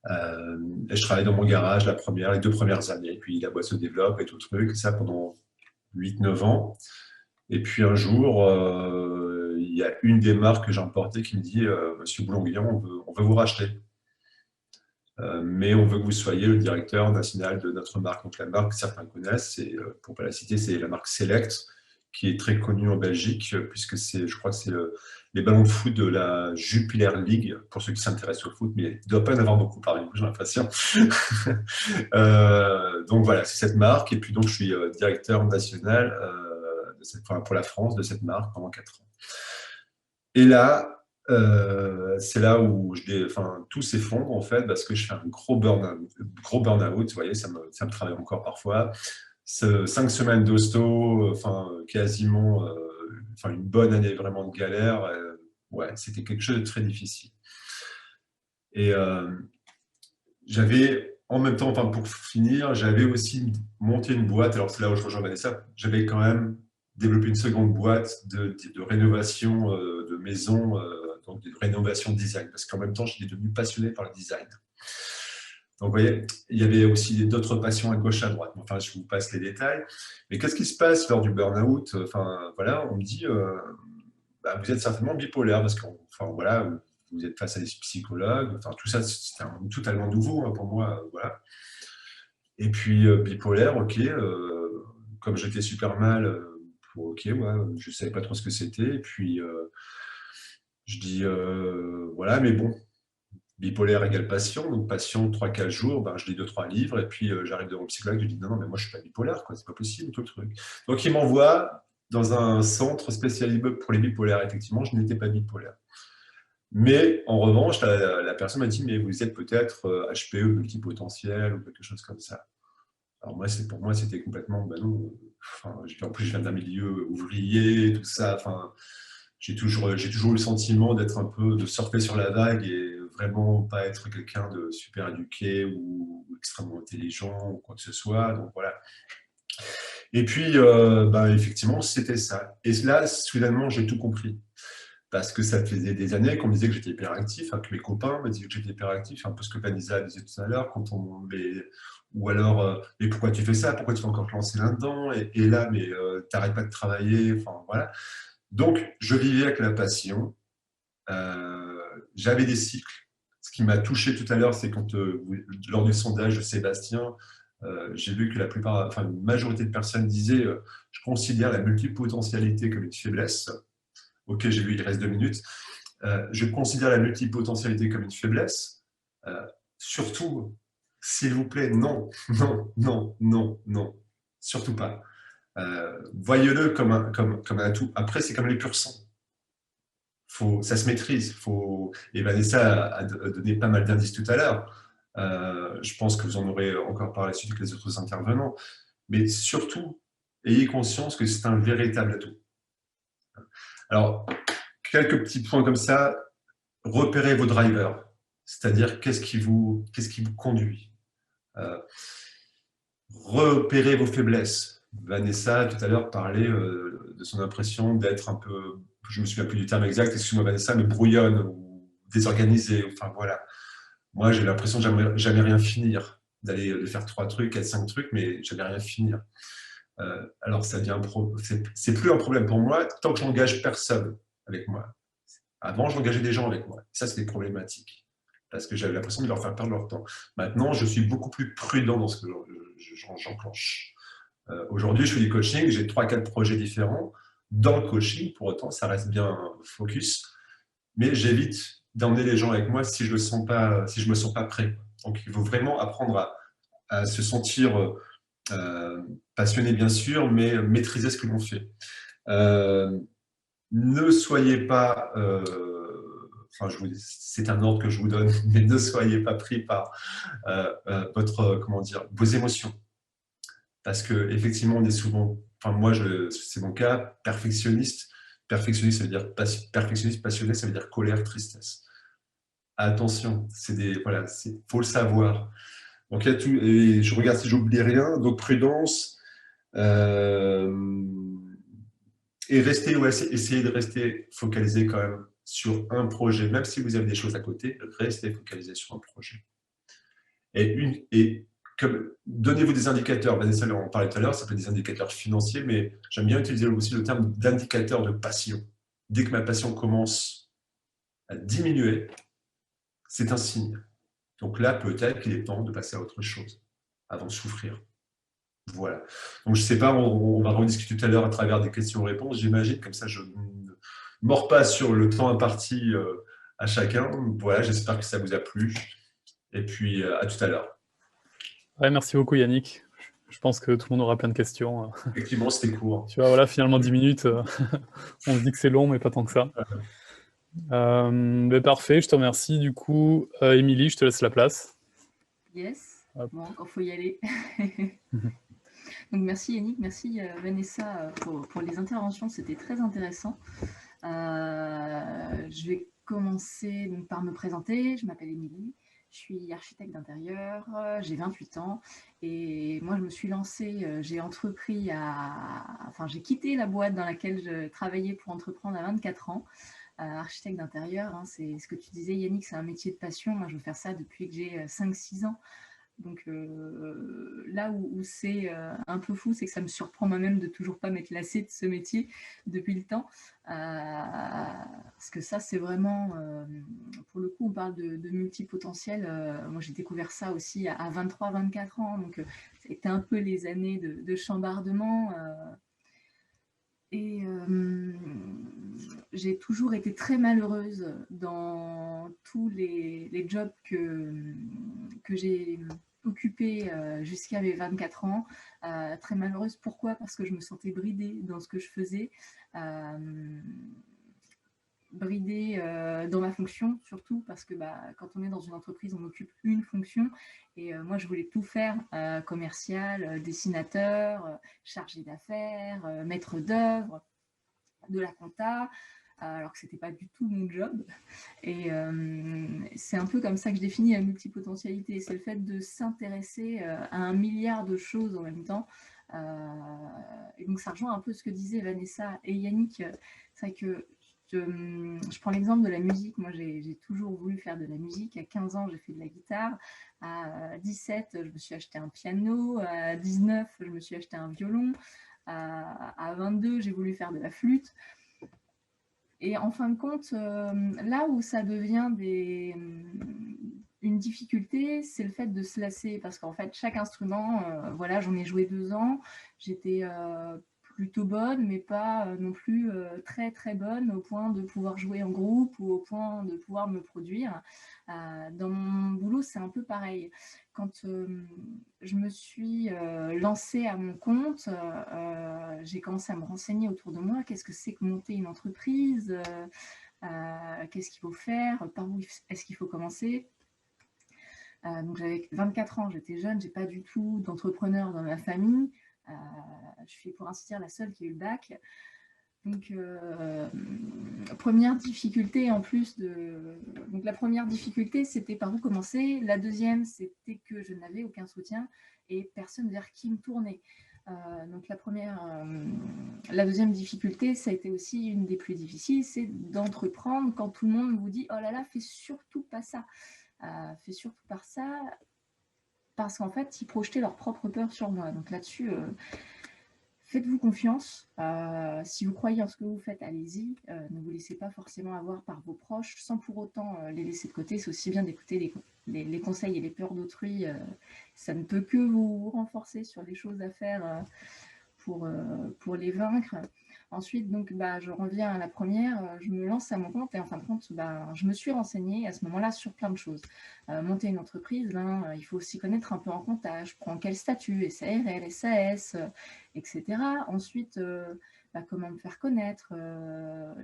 je travaille dans mon garage les 2 premières années. Et puis, la boîte se développe et tout le truc, ça pendant 8-9 ans. Et puis, un jour, il y a une des marques que j'ai importées qui me dit, Monsieur Boulon-Guillon, on veut vous racheter. Mais on veut que vous soyez le directeur national de notre marque. Donc la marque que certains connaissent, pour ne pas la citer, c'est la marque Select, qui est très connue en Belgique, puisque je crois que c'est les ballons de foot de la Jupiler League, pour ceux qui s'intéressent au foot, mais il ne doit pas y en avoir beaucoup parmi vous, j'ai l'impression. Donc voilà, c'est cette marque. Et puis donc je suis directeur national pour la France de cette marque pendant 4 ans. Et là, c'est là où tout s'effondre en fait, parce que je fais un gros burn-out, vous voyez, ça me travaille encore parfois. 5 semaines d'hosto, quasiment, une bonne année vraiment de galère. Ouais, c'était quelque chose de très difficile. Et j'avais en même temps, pour finir, j'avais aussi monté une boîte. Alors c'est là où je rejoins Vanessa. J'avais quand même développé une seconde boîte de rénovation de maisons. Donc de rénovation design, parce qu'en même temps, j'étais devenu passionné par le design. Donc, vous voyez, il y avait aussi d'autres passions à gauche, à droite. Enfin, je vous passe les détails. Mais qu'est-ce qui se passe lors du burn-out? Enfin, voilà, on me dit, vous êtes certainement bipolaire, parce que, voilà, vous êtes face à des psychologues. Enfin, tout ça, c'était totalement nouveau pour moi, voilà. Et puis, bipolaire, ok, comme j'étais super mal, ok, ouais, je ne savais pas trop ce que c'était. Et puis, je dis, voilà, mais bon, Bipolaire égale passion, donc passion 3-4 jours, ben, je lis 2-3 livres, et puis j'arrive devant le psychologue, je lui dis non, non, mais moi je suis pas bipolaire, quoi, c'est pas possible, tout le truc. Donc il m'envoie dans un centre spécialisé pour les bipolaires. Effectivement, je n'étais pas bipolaire. Mais en revanche, la personne m'a dit, mais vous êtes peut-être HPE multipotentiel ou quelque chose comme ça. Alors moi, pour moi, c'était complètement, ben non. Enfin, en plus, je viens d'un milieu ouvrier, tout ça. Enfin, j'ai toujours eu le sentiment d'être un peu, de surfer sur la vague et vraiment pas être quelqu'un de super éduqué ou extrêmement intelligent ou quoi que ce soit. Donc voilà. Et puis, ben, effectivement, c'était ça. Et là, soudainement, j'ai tout compris. Parce que ça faisait des années qu'on me disait que j'étais hyperactif, que mes copains me disaient que j'étais hyperactif, un peu ce que Vanessa disait tout à l'heure, ou alors, mais pourquoi tu fais ça? Pourquoi tu t'es encore lancé là-dedans? Et là, mais t'arrêtes pas de travailler, enfin voilà. Donc, je vivais avec la passion. J'avais des cycles. Ce qui m'a touché tout à l'heure, c'est quand, lors du sondage de Sébastien, j'ai vu que une majorité de personnes disaient je considère la multipotentialité comme une faiblesse. Ok, j'ai vu, il reste 2 minutes. Je considère la multipotentialité comme une faiblesse. Surtout, s'il vous plaît, non, non, non, non, non. Surtout pas. Voyez-le comme un atout. Après, c'est comme les pur sang. Ça se maîtrise. Et Vanessa a donné pas mal d'indices tout à l'heure. Je pense que vous en aurez encore par la suite avec les autres intervenants. Mais surtout, ayez conscience que c'est un véritable atout. Alors, quelques petits points comme ça. Repérez vos drivers, c'est-à-dire qu'est-ce qui vous conduit. Repérez vos faiblesses. Vanessa, tout à l'heure, parlait de son impression d'être un peu, je ne me souviens plus du terme exact, excuse-moi Vanessa, mais brouillonne ou désorganisée. Enfin voilà. Moi, j'ai l'impression de jamais rien finir, de faire 3 trucs, 4-5 trucs, mais jamais rien finir. Alors, ça devient c'est plus un problème pour moi tant que je n'engage personne avec moi. Avant, j'engageais des gens avec moi. Ça, c'était problématique parce que j'avais l'impression de leur faire perdre leur temps. Maintenant, je suis beaucoup plus prudent dans ce que j'enclenche. Aujourd'hui, je fais du coaching, j'ai 3-4 projets différents. Dans le coaching, pour autant, ça reste bien focus, mais j'évite d'emmener les gens avec moi si je me sens pas prêt. Donc, il faut vraiment apprendre à se sentir passionné, bien sûr, mais maîtriser ce que l'on fait. Ne soyez pas, c'est un ordre que je vous donne, mais ne soyez pas pris par vos émotions. Parce qu'effectivement, on est souvent, moi, c'est mon cas, perfectionniste. Perfectionniste, ça veut dire perfectionniste, passionné, ça veut dire colère, tristesse. Attention, faut le savoir. Donc, il y a tout, et je regarde si j'oublie rien, donc prudence. Et essayez de rester focalisé quand même sur un projet, même si vous avez des choses à côté, restez focalisé sur un projet. Et donnez-vous des indicateurs. Vanessa en parlait tout à l'heure, ça peut être des indicateurs financiers, mais j'aime bien utiliser aussi le terme d'indicateur de passion. Dès que ma passion commence à diminuer, c'est un signe. Donc là, peut-être qu'il est temps de passer à autre chose avant de souffrir. Voilà. Donc, je ne sais pas, on va rediscuter tout à l'heure à travers des questions-réponses, j'imagine. Comme ça, je ne mords pas sur le temps imparti à chacun. Voilà, j'espère que ça vous a plu. Et puis, à tout à l'heure. Ouais, merci beaucoup, Yannick. Je pense que tout le monde aura plein de questions. Effectivement, c'était court. Tu vois, voilà, finalement, 10 minutes, on se dit que c'est long, mais pas tant que ça. Mais parfait, je te remercie. Du coup, Émilie, je te laisse la place. Yes. Hop. Bon, encore faut y aller. Donc merci Yannick, merci Vanessa pour les interventions, c'était très intéressant. Je vais commencer donc, par me présenter. Je m'appelle Émilie, je suis architecte d'intérieur, j'ai 28 ans et moi je me suis lancée, j'ai quitté la boîte dans laquelle je travaillais pour entreprendre à 24 ans. Architecte d'intérieur, hein, c'est ce que tu disais Yannick, c'est un métier de passion. Moi je veux faire ça depuis que j'ai 5-6 ans. Donc là où c'est un peu fou, c'est que ça me surprend moi-même de toujours pas m'être lassée de ce métier depuis le temps. Parce que ça, c'est vraiment, pour le coup, on parle de multipotentiel. Moi, j'ai découvert ça aussi à 23-24 ans. Donc, c'était un peu les années de chambardement. j'ai toujours été très malheureuse dans tous les jobs que j'ai occupés jusqu'à mes 24 ans. Très malheureuse, pourquoi? Parce que je me sentais bridée dans ce que je faisais. Bridée dans ma fonction, surtout parce que quand on est dans une entreprise, on occupe une fonction. Et moi, je voulais tout faire, commercial, dessinateur, chargé d'affaires, maître d'œuvre, de la compta, alors que ce n'était pas du tout mon job. Et c'est un peu comme ça que je définis la multipotentialité. C'est le fait de s'intéresser à un milliard de choses en même temps. Et donc, ça rejoint un peu ce que disaient Vanessa et Yannick. C'est vrai que je prends l'exemple de la musique. Moi, j'ai toujours voulu faire de la musique. À 15 ans, j'ai fait de la guitare. À 17, je me suis acheté un piano. À 19, je me suis acheté un violon. À 22, j'ai voulu faire de la flûte. Et en fin de compte, là où ça devient une difficulté, c'est le fait de se lasser. Parce qu'en fait, chaque instrument, voilà, j'en ai joué 2 ans. J'étais plutôt bonne, mais pas non plus très très bonne au point de pouvoir jouer en groupe ou au point de pouvoir me produire. Dans mon boulot, c'est un peu pareil. Quand je me suis lancée à mon compte, j'ai commencé à me renseigner autour de moi. Qu'est-ce que c'est que monter une entreprise? Qu'est-ce qu'il faut faire? Par où est-ce qu'il faut commencer? Donc j'avais 24 ans, j'étais jeune, j'ai pas du tout d'entrepreneur dans ma famille. Je suis pour ainsi dire la seule qui a eu le bac. Donc, première difficulté en plus de... Donc, la première difficulté, c'était par où commencer. La deuxième, c'était que je n'avais aucun soutien et personne vers qui me tourner. Donc, la deuxième difficulté, ça a été aussi une des plus difficiles, c'est d'entreprendre quand tout le monde vous dit « Oh là là, fais surtout pas ça ». Fais surtout pas ça, parce qu'en fait, ils projetaient leur propre peur sur moi. Donc là-dessus... faites-vous confiance. Si vous croyez en ce que vous faites, allez-y. Ne vous laissez pas forcément avoir par vos proches, sans pour autant les laisser de côté. C'est aussi bien d'écouter les conseils et les peurs d'autrui. Ça ne peut que vous renforcer sur les choses à faire pour les vaincre. Ensuite, donc, je reviens à la première. Je me lance à mon compte et en fin de compte, je me suis renseignée à ce moment-là sur plein de choses. Monter une entreprise, il faut aussi connaître un peu en comptage. Prends quel statut, SARL, SAS, etc. Ensuite, comment me faire connaître,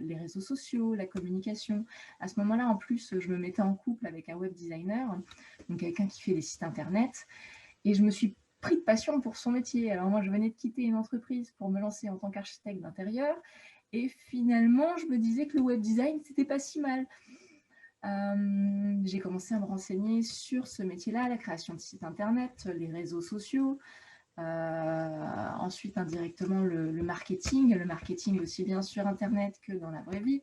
les réseaux sociaux, la communication. À ce moment-là, en plus, je me mettais en couple avec un web designer, donc quelqu'un qui fait des sites internet, et je me suis pris de passion pour son métier. Alors moi, je venais de quitter une entreprise pour me lancer en tant qu'architecte d'intérieur, et finalement, je me disais que le web design, c'était pas si mal. J'ai commencé à me renseigner sur ce métier-là, la création de sites internet, les réseaux sociaux, ensuite indirectement le marketing aussi bien sur internet que dans la vraie vie.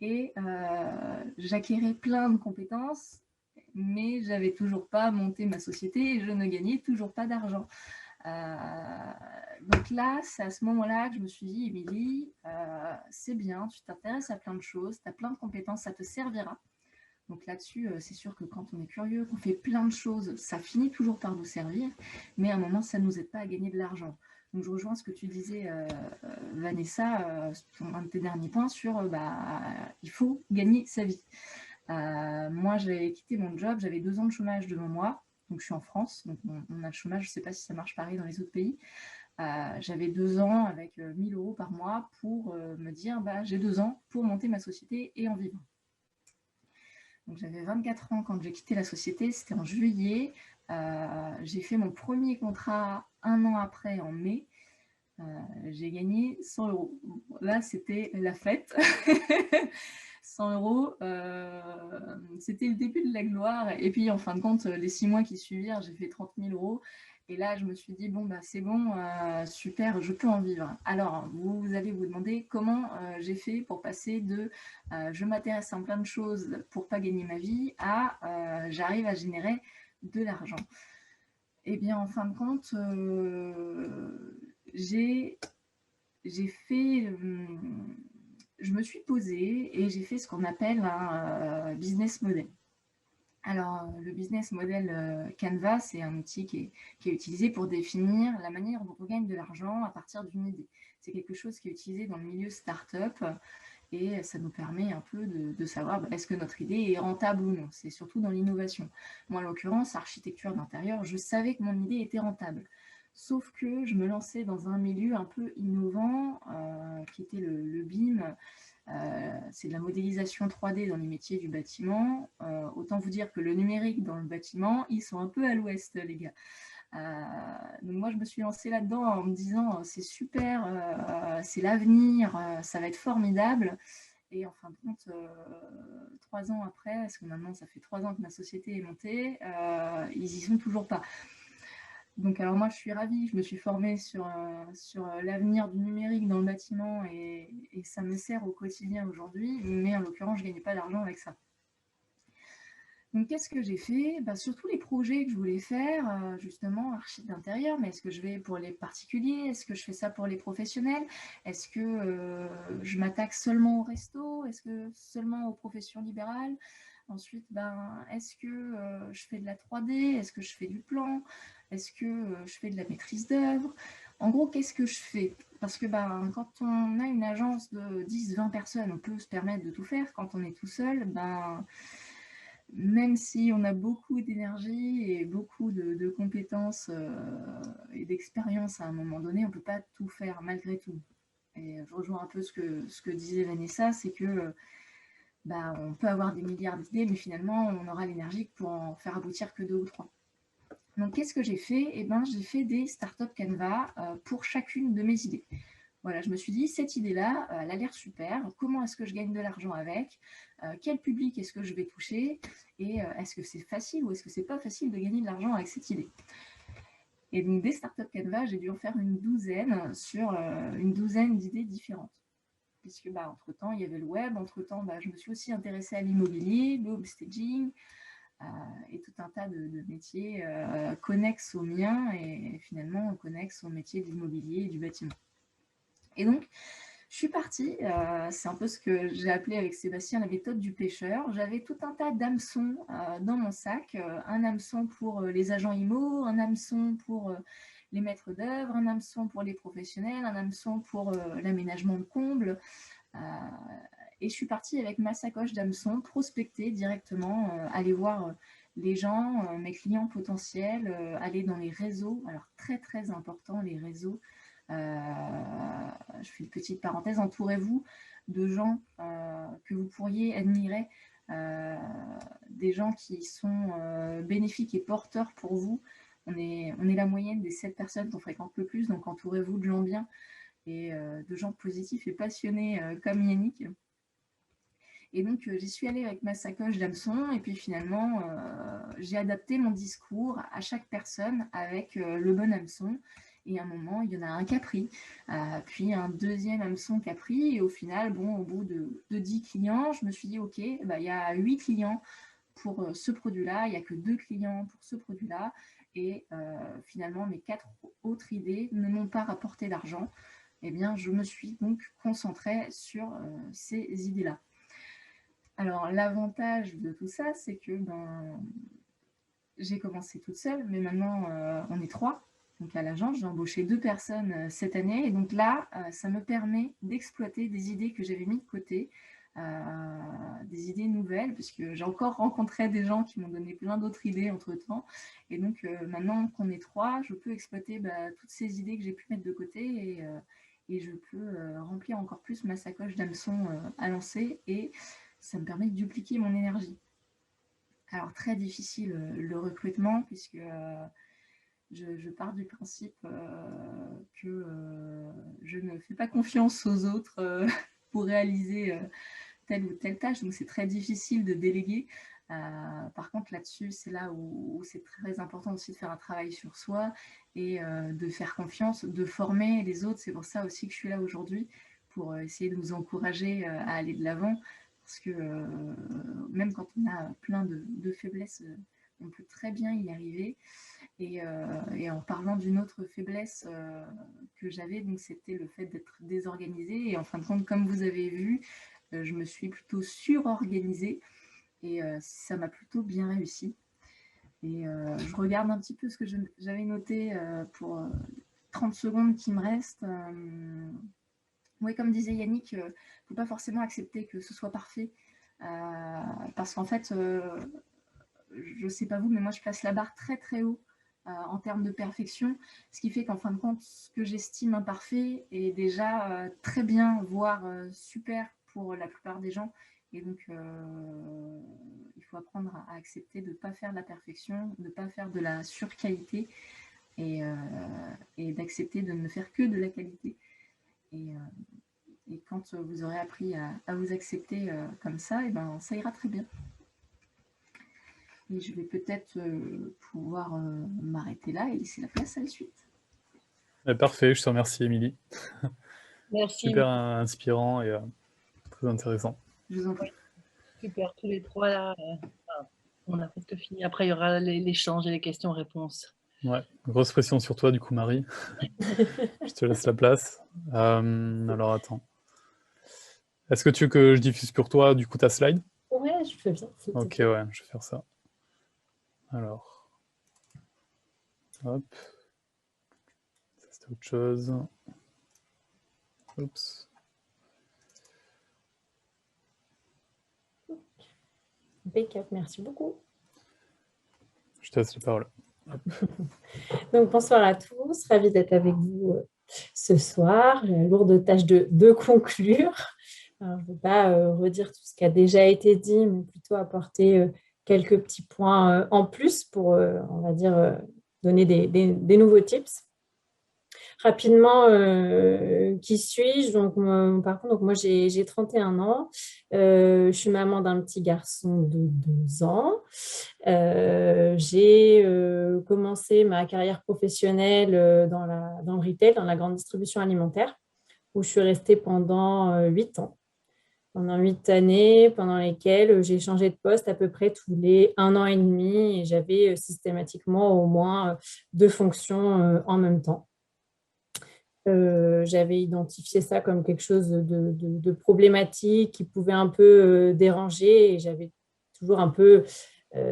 Et j'acquérais plein de compétences, mais j'avais toujours pas monté ma société et je ne gagnais toujours pas d'argent. Donc là, c'est à ce moment-là que je me suis dit, Émilie, c'est bien, tu t'intéresses à plein de choses, tu as plein de compétences, ça te servira. Donc là-dessus, c'est sûr que quand on est curieux, qu'on fait plein de choses, ça finit toujours par nous servir, mais à un moment, ça ne nous aide pas à gagner de l'argent. Donc je rejoins ce que tu disais, Vanessa, un de tes derniers points sur il faut gagner sa vie. Moi, j'ai quitté mon job, j'avais 2 ans de chômage devant moi, donc je suis en France, donc on a le chômage, je ne sais pas si ça marche pareil dans les autres pays. J'avais 2 ans avec 1 000 € par mois pour me dire j'ai 2 ans pour monter ma société et en vivre. Donc j'avais 24 ans quand j'ai quitté la société, c'était en juillet. J'ai fait mon premier contrat 1 an après, en mai. J'ai gagné 100 €. Là, c'était la fête. 100 €, c'était le début de la gloire. Et puis, en fin de compte, les 6 mois qui suivirent, j'ai fait 30 000 €. Et là, je me suis dit, c'est bon, super, je peux en vivre. Alors, vous allez vous demander comment j'ai fait pour passer de je m'intéresse à plein de choses pour pas gagner ma vie à j'arrive à générer de l'argent. Eh bien, en fin de compte, j'ai fait... je me suis posée et j'ai fait ce qu'on appelle un business model. Alors, le business model Canva, c'est un outil qui est utilisé pour définir la manière dont on gagne de l'argent à partir d'une idée. C'est quelque chose qui est utilisé dans le milieu startup et ça nous permet un peu de savoir est-ce que notre idée est rentable ou non. C'est surtout dans l'innovation. Moi, en l'occurrence, architecture d'intérieur, je savais que mon idée était rentable. Sauf que je me lançais dans un milieu un peu innovant qui était le BIM. C'est de la modélisation 3D dans les métiers du bâtiment. Autant vous dire que le numérique dans le bâtiment, ils sont un peu à l'ouest, les gars. Donc moi, je me suis lancée là-dedans en me disant c'est super, c'est l'avenir, ça va être formidable. Et en fin de compte, 3 ans après, parce que maintenant ça fait 3 ans que ma société est montée, ils y sont toujours pas. Donc alors moi je suis ravie, je me suis formée sur l'avenir du numérique dans le bâtiment et ça me sert au quotidien aujourd'hui, mais en l'occurrence je ne gagnais pas d'argent avec ça. Donc qu'est-ce que j'ai fait? Sur tous les projets que je voulais faire, justement, archi d'intérieur, mais est-ce que je vais pour les particuliers? Est-ce que je fais ça pour les professionnels? Est-ce que je m'attaque seulement au resto? Est-ce que seulement aux professions libérales? Ensuite, est-ce que je fais de la 3D? Est-ce que je fais du plan? Est-ce que je fais de la maîtrise d'œuvre? En gros, qu'est-ce que je fais? Parce que quand on a une agence de 10-20 personnes, on peut se permettre de tout faire. Quand on est tout seul, même si on a beaucoup d'énergie et beaucoup de compétences et d'expérience à un moment donné, on ne peut pas tout faire malgré tout. Et je rejoins un peu ce que disait Vanessa, c'est que on peut avoir des milliards d'idées, mais finalement, on aura l'énergie pour en faire aboutir que 2 ou 3. Donc, qu'est-ce que j'ai fait? J'ai fait des startups Canva pour chacune de mes idées. Voilà, je me suis dit, cette idée-là, elle a l'air super. Comment est-ce que je gagne de l'argent avec? Quel public est-ce que je vais toucher? Et est-ce que c'est facile ou est-ce que c'est pas facile de gagner de l'argent avec cette idée? Et donc, des startups Canva, j'ai dû en faire une douzaine sur une douzaine d'idées différentes. Puisque, entre-temps, il y avait le web. Entre-temps, je me suis aussi intéressée à l'immobilier, le homestaging, et tout un tas de métiers connexes aux miens et finalement connexes au métier de l'immobilier et du bâtiment. Et donc, je suis partie, c'est un peu ce que j'ai appelé avec Sébastien la méthode du pêcheur. J'avais tout un tas d'hameçons dans mon sac, un hameçon pour les agents IMO, un hameçon pour les maîtres d'œuvre, un hameçon pour les professionnels, un hameçon pour l'aménagement de combles. Et je suis partie avec ma sacoche d'hameçon, prospecter directement, aller voir les gens, mes clients potentiels, aller dans les réseaux. Alors très très important les réseaux. Je fais une petite parenthèse, entourez-vous de gens que vous pourriez admirer, des gens qui sont bénéfiques et porteurs pour vous. On est la moyenne des 7 personnes qu'on fréquente le plus, donc entourez-vous de gens bien et de gens positifs et passionnés comme Yannick. Et donc, j'y suis allée avec ma sacoche d'hameçon et puis finalement, j'ai adapté mon discours à chaque personne avec le bon hameçon. Et à un moment, il y en a un qui a pris, puis un deuxième hameçon qui a pris. Et au final, au bout de 10 clients, je me suis dit, OK, il y a 8 clients pour ce produit-là, il n'y a que 2 clients pour ce produit-là. Et finalement, mes 4 autres idées ne m'ont pas rapporté d'argent. Eh bien, je me suis donc concentrée sur ces idées-là. Alors, l'avantage de tout ça, c'est que j'ai commencé toute seule, mais maintenant, on est 3. Donc, à l'agence, j'ai embauché 2 personnes cette année. Et donc là, ça me permet d'exploiter des idées que j'avais mis de côté, des idées nouvelles, puisque j'ai encore rencontré des gens qui m'ont donné plein d'autres idées entre-temps. Et donc, maintenant qu'on est 3, je peux exploiter toutes ces idées que j'ai pu mettre de côté et je peux remplir encore plus ma sacoche d'hameçon à lancer. Et ça me permet de dupliquer mon énergie. Alors, très difficile le recrutement, puisque je pars du principe que je ne fais pas confiance aux autres pour réaliser telle ou telle tâche, donc c'est très difficile de déléguer. Par contre, là-dessus, c'est là où c'est très important aussi de faire un travail sur soi et de faire confiance, de former les autres. C'est pour ça aussi que je suis là aujourd'hui, pour essayer de nous encourager à aller de l'avant. Parce que même quand on a plein de faiblesses, on peut très bien y arriver. Et en parlant d'une autre faiblesse que j'avais, donc c'était le fait d'être désorganisée. Et en fin de compte, comme vous avez vu, je me suis plutôt surorganisée. et ça m'a plutôt bien réussi. Et je regarde un petit peu ce que j'avais noté pour 30 secondes qui me restent. Oui, comme disait Yannick, il ne faut pas forcément accepter que ce soit parfait. Parce qu'en fait, je ne sais pas vous, mais moi je place la barre très très haut en termes de perfection, ce qui fait qu'en fin de compte, ce que j'estime imparfait est déjà très bien, voire super pour la plupart des gens. Et donc, il faut apprendre à accepter de ne pas faire de la perfection, de ne pas faire de la surqualité et d'accepter de ne faire que de la qualité. Et quand vous aurez appris à vous accepter comme ça, et ben, ça ira très bien. Et je vais peut-être pouvoir m'arrêter là et laisser la place à la suite. Parfait, je te remercie, Émilie. Merci. Super inspirant et très intéressant. Je vous en prie. Super, tous les trois là. On a presque fini. Après, il y aura l'échange et les questions-réponses. Ouais, grosse pression sur toi, du coup, Marie. Je te laisse la place. Alors, attends. Est-ce que tu veux que je diffuse pour toi, du coup, ta slide? Ouais, je fais bien. Ok, ouais, je vais faire ça. Alors. Hop. Ça, c'était autre chose. Oups. Impeccable, merci beaucoup. Je te laisse la parole. Donc, bonsoir à tous, ravie d'être avec vous ce soir. J'ai la lourde tâche de conclure. Alors, je ne vais pas redire tout ce qui a déjà été dit, mais plutôt apporter quelques petits points en plus pour, on va dire, donner des nouveaux tips. Rapidement, qui suis-je? Donc, par contre, moi, j'ai 31 ans. Je suis maman d'un petit garçon de 2 ans. J'ai commencé ma carrière professionnelle dans le retail, dans la grande distribution alimentaire, où je suis restée pendant 8 ans. Pendant 8 années, pendant lesquelles j'ai changé de poste à peu près tous les 1 an et demi et j'avais systématiquement au moins 2 fonctions en même temps. J'avais identifié ça comme quelque chose de problématique qui pouvait un peu déranger et j'avais toujours un peu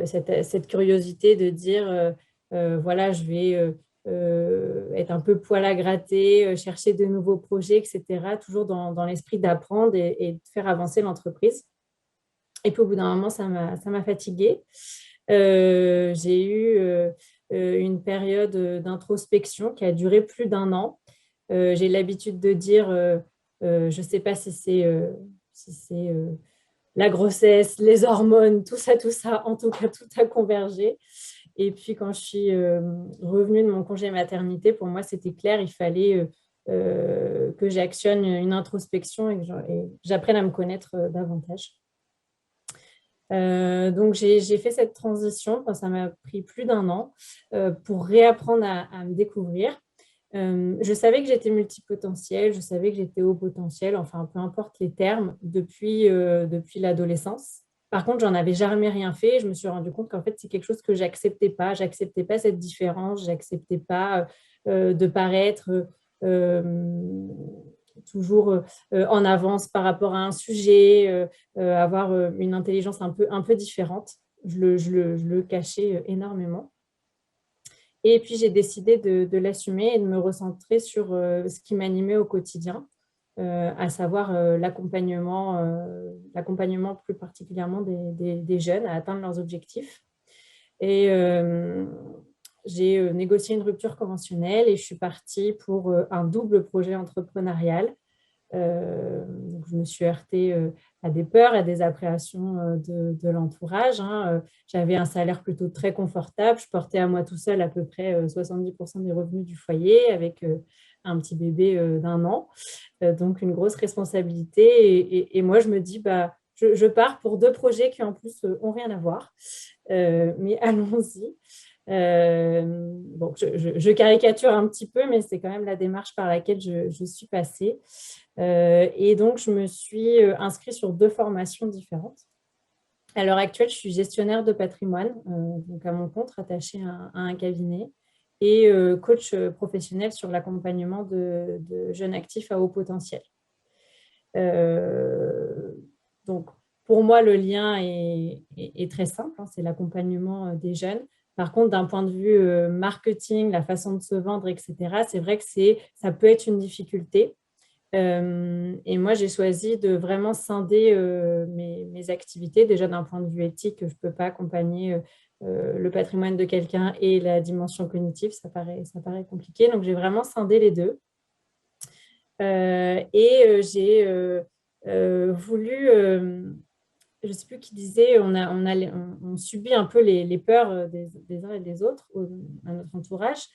cette curiosité de dire voilà, je vais être un peu poil à gratter, chercher de nouveaux projets, etc. Toujours dans l'esprit d'apprendre et de faire avancer l'entreprise. Et puis au bout d'un moment, ça m'a fatiguée. J'ai eu une période d'introspection qui a duré plus d'1 an. J'ai l'habitude de dire, je ne sais pas si c'est la grossesse, les hormones, tout ça, en tout cas, tout a convergé. Et puis, quand je suis revenue de mon congé maternité, pour moi, c'était clair, il fallait que j'actionne une introspection et que j'apprenne à me connaître davantage. Donc, j'ai fait cette transition, enfin, ça m'a pris plus d'1 an pour réapprendre à me découvrir. Je savais que j'étais multipotentielle, je savais que j'étais haut potentiel, enfin, peu importe les termes, depuis l'adolescence. Par contre, j'en avais jamais rien fait et je me suis rendu compte qu'en fait, c'est quelque chose que j'acceptais pas. J'acceptais pas cette différence, j'acceptais pas de paraître toujours en avance par rapport à un sujet, avoir une intelligence un peu différente. Je le cachais énormément. Et puis, j'ai décidé de l'assumer et de me recentrer sur ce qui m'animait au quotidien, à savoir l'accompagnement plus particulièrement des jeunes à atteindre leurs objectifs. Et j'ai négocié une rupture conventionnelle et je suis partie pour un double projet entrepreneurial. Donc je me suis heurtée à des peurs, à des appréhensions de l'entourage. J'avais un salaire plutôt très confortable. Je portais à moi tout seul à peu près 70% des revenus du foyer avec un petit bébé d'1 an. Donc une grosse responsabilité. Et moi, je me dis, je pars pour 2 projets qui en plus n'ont rien à voir. Mais allons-y. Bon, je caricature un petit peu, mais c'est quand même la démarche par laquelle je suis passée. Et donc, je me suis inscrite sur 2 formations différentes. À l'heure actuelle, je suis gestionnaire de patrimoine, donc à mon compte, rattachée à un cabinet, et coach professionnel sur l'accompagnement de jeunes actifs à haut potentiel. Donc, pour moi, le lien est très simple, hein, c'est l'accompagnement des jeunes. Par contre, d'un point de vue marketing, la façon de se vendre, etc., c'est vrai que ça peut être une difficulté. Et moi, j'ai choisi de vraiment scinder mes activités. Déjà, d'un point de vue éthique, je ne peux pas accompagner le patrimoine de quelqu'un et la dimension cognitive, ça paraît compliqué. Donc, j'ai vraiment scindé les deux. J'ai voulu, je ne sais plus qui disait, on subit un peu les peurs des uns et des autres à notre entourage.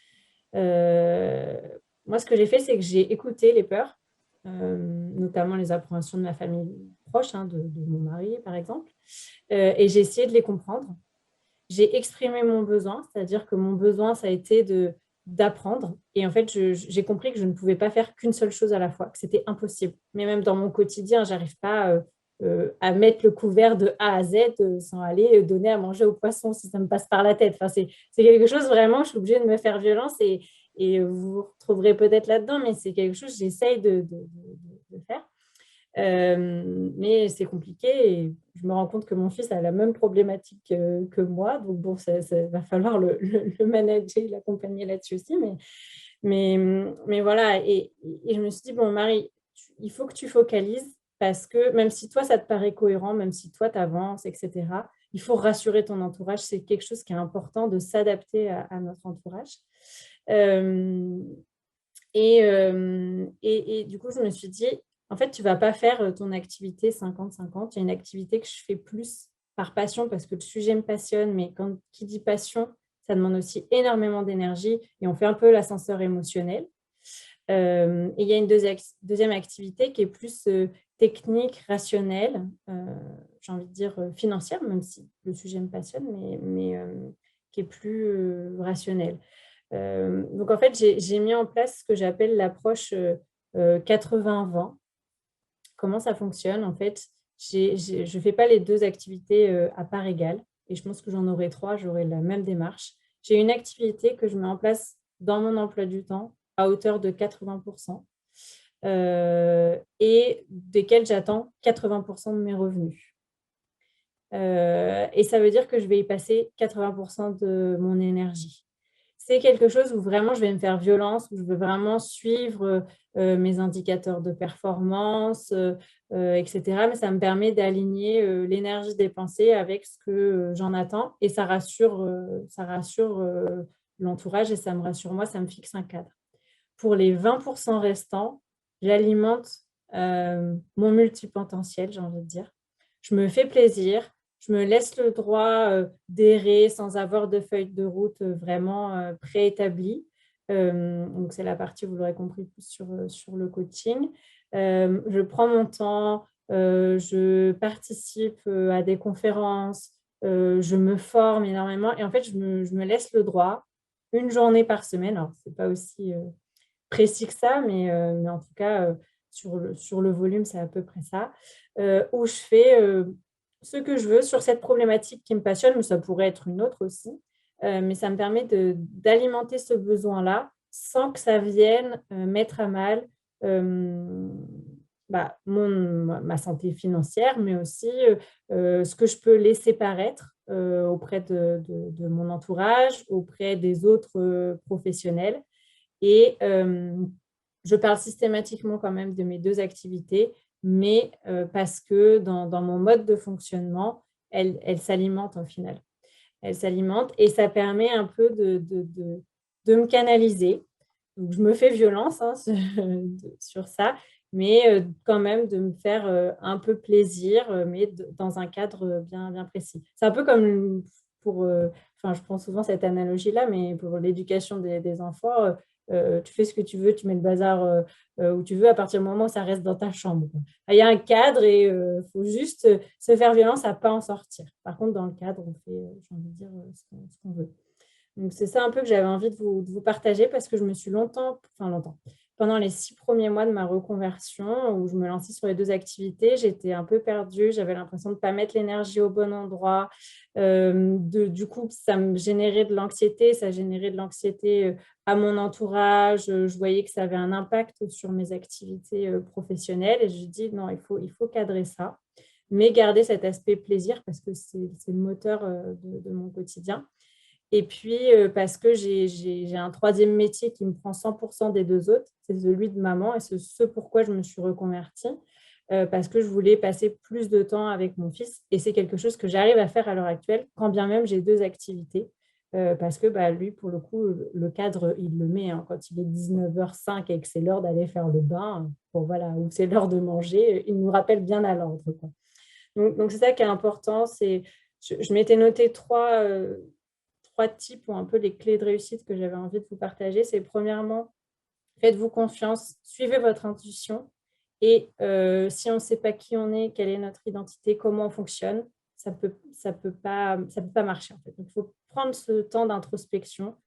Moi, ce que j'ai fait, c'est que j'ai écouté les peurs, notamment les appréhensions de ma famille proche, hein, de mon mari, par exemple, et j'ai essayé de les comprendre. J'ai exprimé mon besoin, c'est-à-dire que mon besoin, ça a été d'apprendre. Et en fait, j'ai compris que je ne pouvais pas faire qu'une seule chose à la fois, que c'était impossible. Mais même dans mon quotidien, je n'arrive pas à mettre le couvert de A à Z sans aller donner à manger aux poissons si ça me passe par la tête. Enfin, c'est quelque chose vraiment, je suis obligée de me faire violence et vous vous retrouverez peut-être là-dedans, mais c'est quelque chose que j'essaye de faire. Mais c'est compliqué et je me rends compte que mon fils a la même problématique que moi. Donc, bon, ça va falloir le manager, l'accompagner là-dessus aussi. Mais voilà. Et je me suis dit, bon, Marie, il faut que tu focalises parce que même si toi, ça te paraît cohérent, même si toi, tu avances, etc., il faut rassurer ton entourage. C'est quelque chose qui est important de s'adapter à notre entourage. Et du coup, je me suis dit, en fait, tu ne vas pas faire ton activité 50-50. Il y a une activité que je fais plus par passion parce que le sujet me passionne, mais qui dit passion, ça demande aussi énormément d'énergie et on fait un peu l'ascenseur émotionnel. Et il y a une deuxième activité qui est plus technique, rationnelle, j'ai envie de dire financière, même si le sujet me passionne, mais qui est plus rationnelle. Donc, en fait, j'ai mis en place ce que j'appelle l'approche 80-20. Comment ça fonctionne? En fait, je ne fais pas les deux activités à part égale. Et je pense que j'en aurai trois, j'aurai la même démarche. J'ai une activité que je mets en place dans mon emploi du temps à hauteur de 80% et desquels j'attends 80% de mes revenus. Et ça veut dire que je vais y passer 80% de mon énergie. C'est quelque chose où vraiment je vais me faire violence, où je veux vraiment suivre mes indicateurs de performance, etc. Mais ça me permet d'aligner l'énergie dépensée avec ce que j'en attends et ça rassure l'entourage et ça me rassure moi, ça me fixe un cadre. Pour les 20% restants, j'alimente mon multipotentiel, j'ai envie de dire. Je me fais plaisir. Je me laisse le droit d'errer sans avoir de feuille de route vraiment préétablie. Donc, c'est la partie, vous l'aurez compris, plus sur le coaching. Je prends mon temps, je participe à des conférences, je me forme énormément et en fait, je me laisse le droit une journée par semaine. Alors, ce n'est pas aussi précis que ça, mais en tout cas, sur le volume, c'est à peu près ça, où je fais ce que je veux sur cette problématique qui me passionne, mais ça pourrait être une autre aussi. Mais ça me permet d'alimenter ce besoin-là sans que ça vienne mettre à mal ma santé financière, mais aussi ce que je peux laisser paraître auprès de mon entourage, auprès des autres professionnels. Et je parle systématiquement quand même de mes deux activités, mais parce que dans mon mode de fonctionnement, elles s'alimentent au final. Elles s'alimentent et ça permet un peu de me canaliser. Donc, je me fais violence sur ça, mais quand même de me faire un peu plaisir, mais dans un cadre bien, bien précis. C'est un peu comme je prends souvent cette analogie-là, mais pour l'éducation des enfants, tu fais ce que tu veux, tu mets le bazar où tu veux à partir du moment où ça reste dans ta chambre. Il y a un cadre et il faut juste se faire violence à ne pas en sortir. Par contre, dans le cadre, on fait, j'ai envie de dire, ce qu'on veut. Donc, c'est ça un peu que j'avais envie de vous partager parce que je me suis pendant les 6 premiers mois de ma reconversion où je me lançais sur les deux activités, j'étais un peu perdue, j'avais l'impression de ne pas mettre l'énergie au bon endroit. Du coup, ça me générait de l'anxiété, ça générait de l'anxiété à mon entourage. Je voyais que ça avait un impact sur mes activités professionnelles et je dis non, il faut cadrer ça. mais garder cet aspect plaisir parce que c'est le moteur de mon quotidien. Et puis, parce que j'ai un troisième métier qui me prend 100% des deux autres, c'est celui de maman, et c'est ce pourquoi je me suis reconvertie, parce que je voulais passer plus de temps avec mon fils. Et c'est quelque chose que j'arrive à faire à l'heure actuelle, quand bien même j'ai deux activités. Parce que lui, pour le coup, le cadre, il le met. Hein, quand il est 19h05 et que c'est l'heure d'aller faire le bain, bon, voilà, ou c'est l'heure de manger, il nous rappelle bien à l'ordre, quoi. Donc c'est ça qui est important. Je m'étais noté trois types ou un peu les clés de réussite que j'avais envie de vous partager. C'est premièrement, faites-vous confiance, suivez votre intuition. Et si on ne sait pas qui on est, quelle est notre identité, comment on fonctionne, ça peut pas marcher en fait. Donc, il faut prendre ce temps d'introspection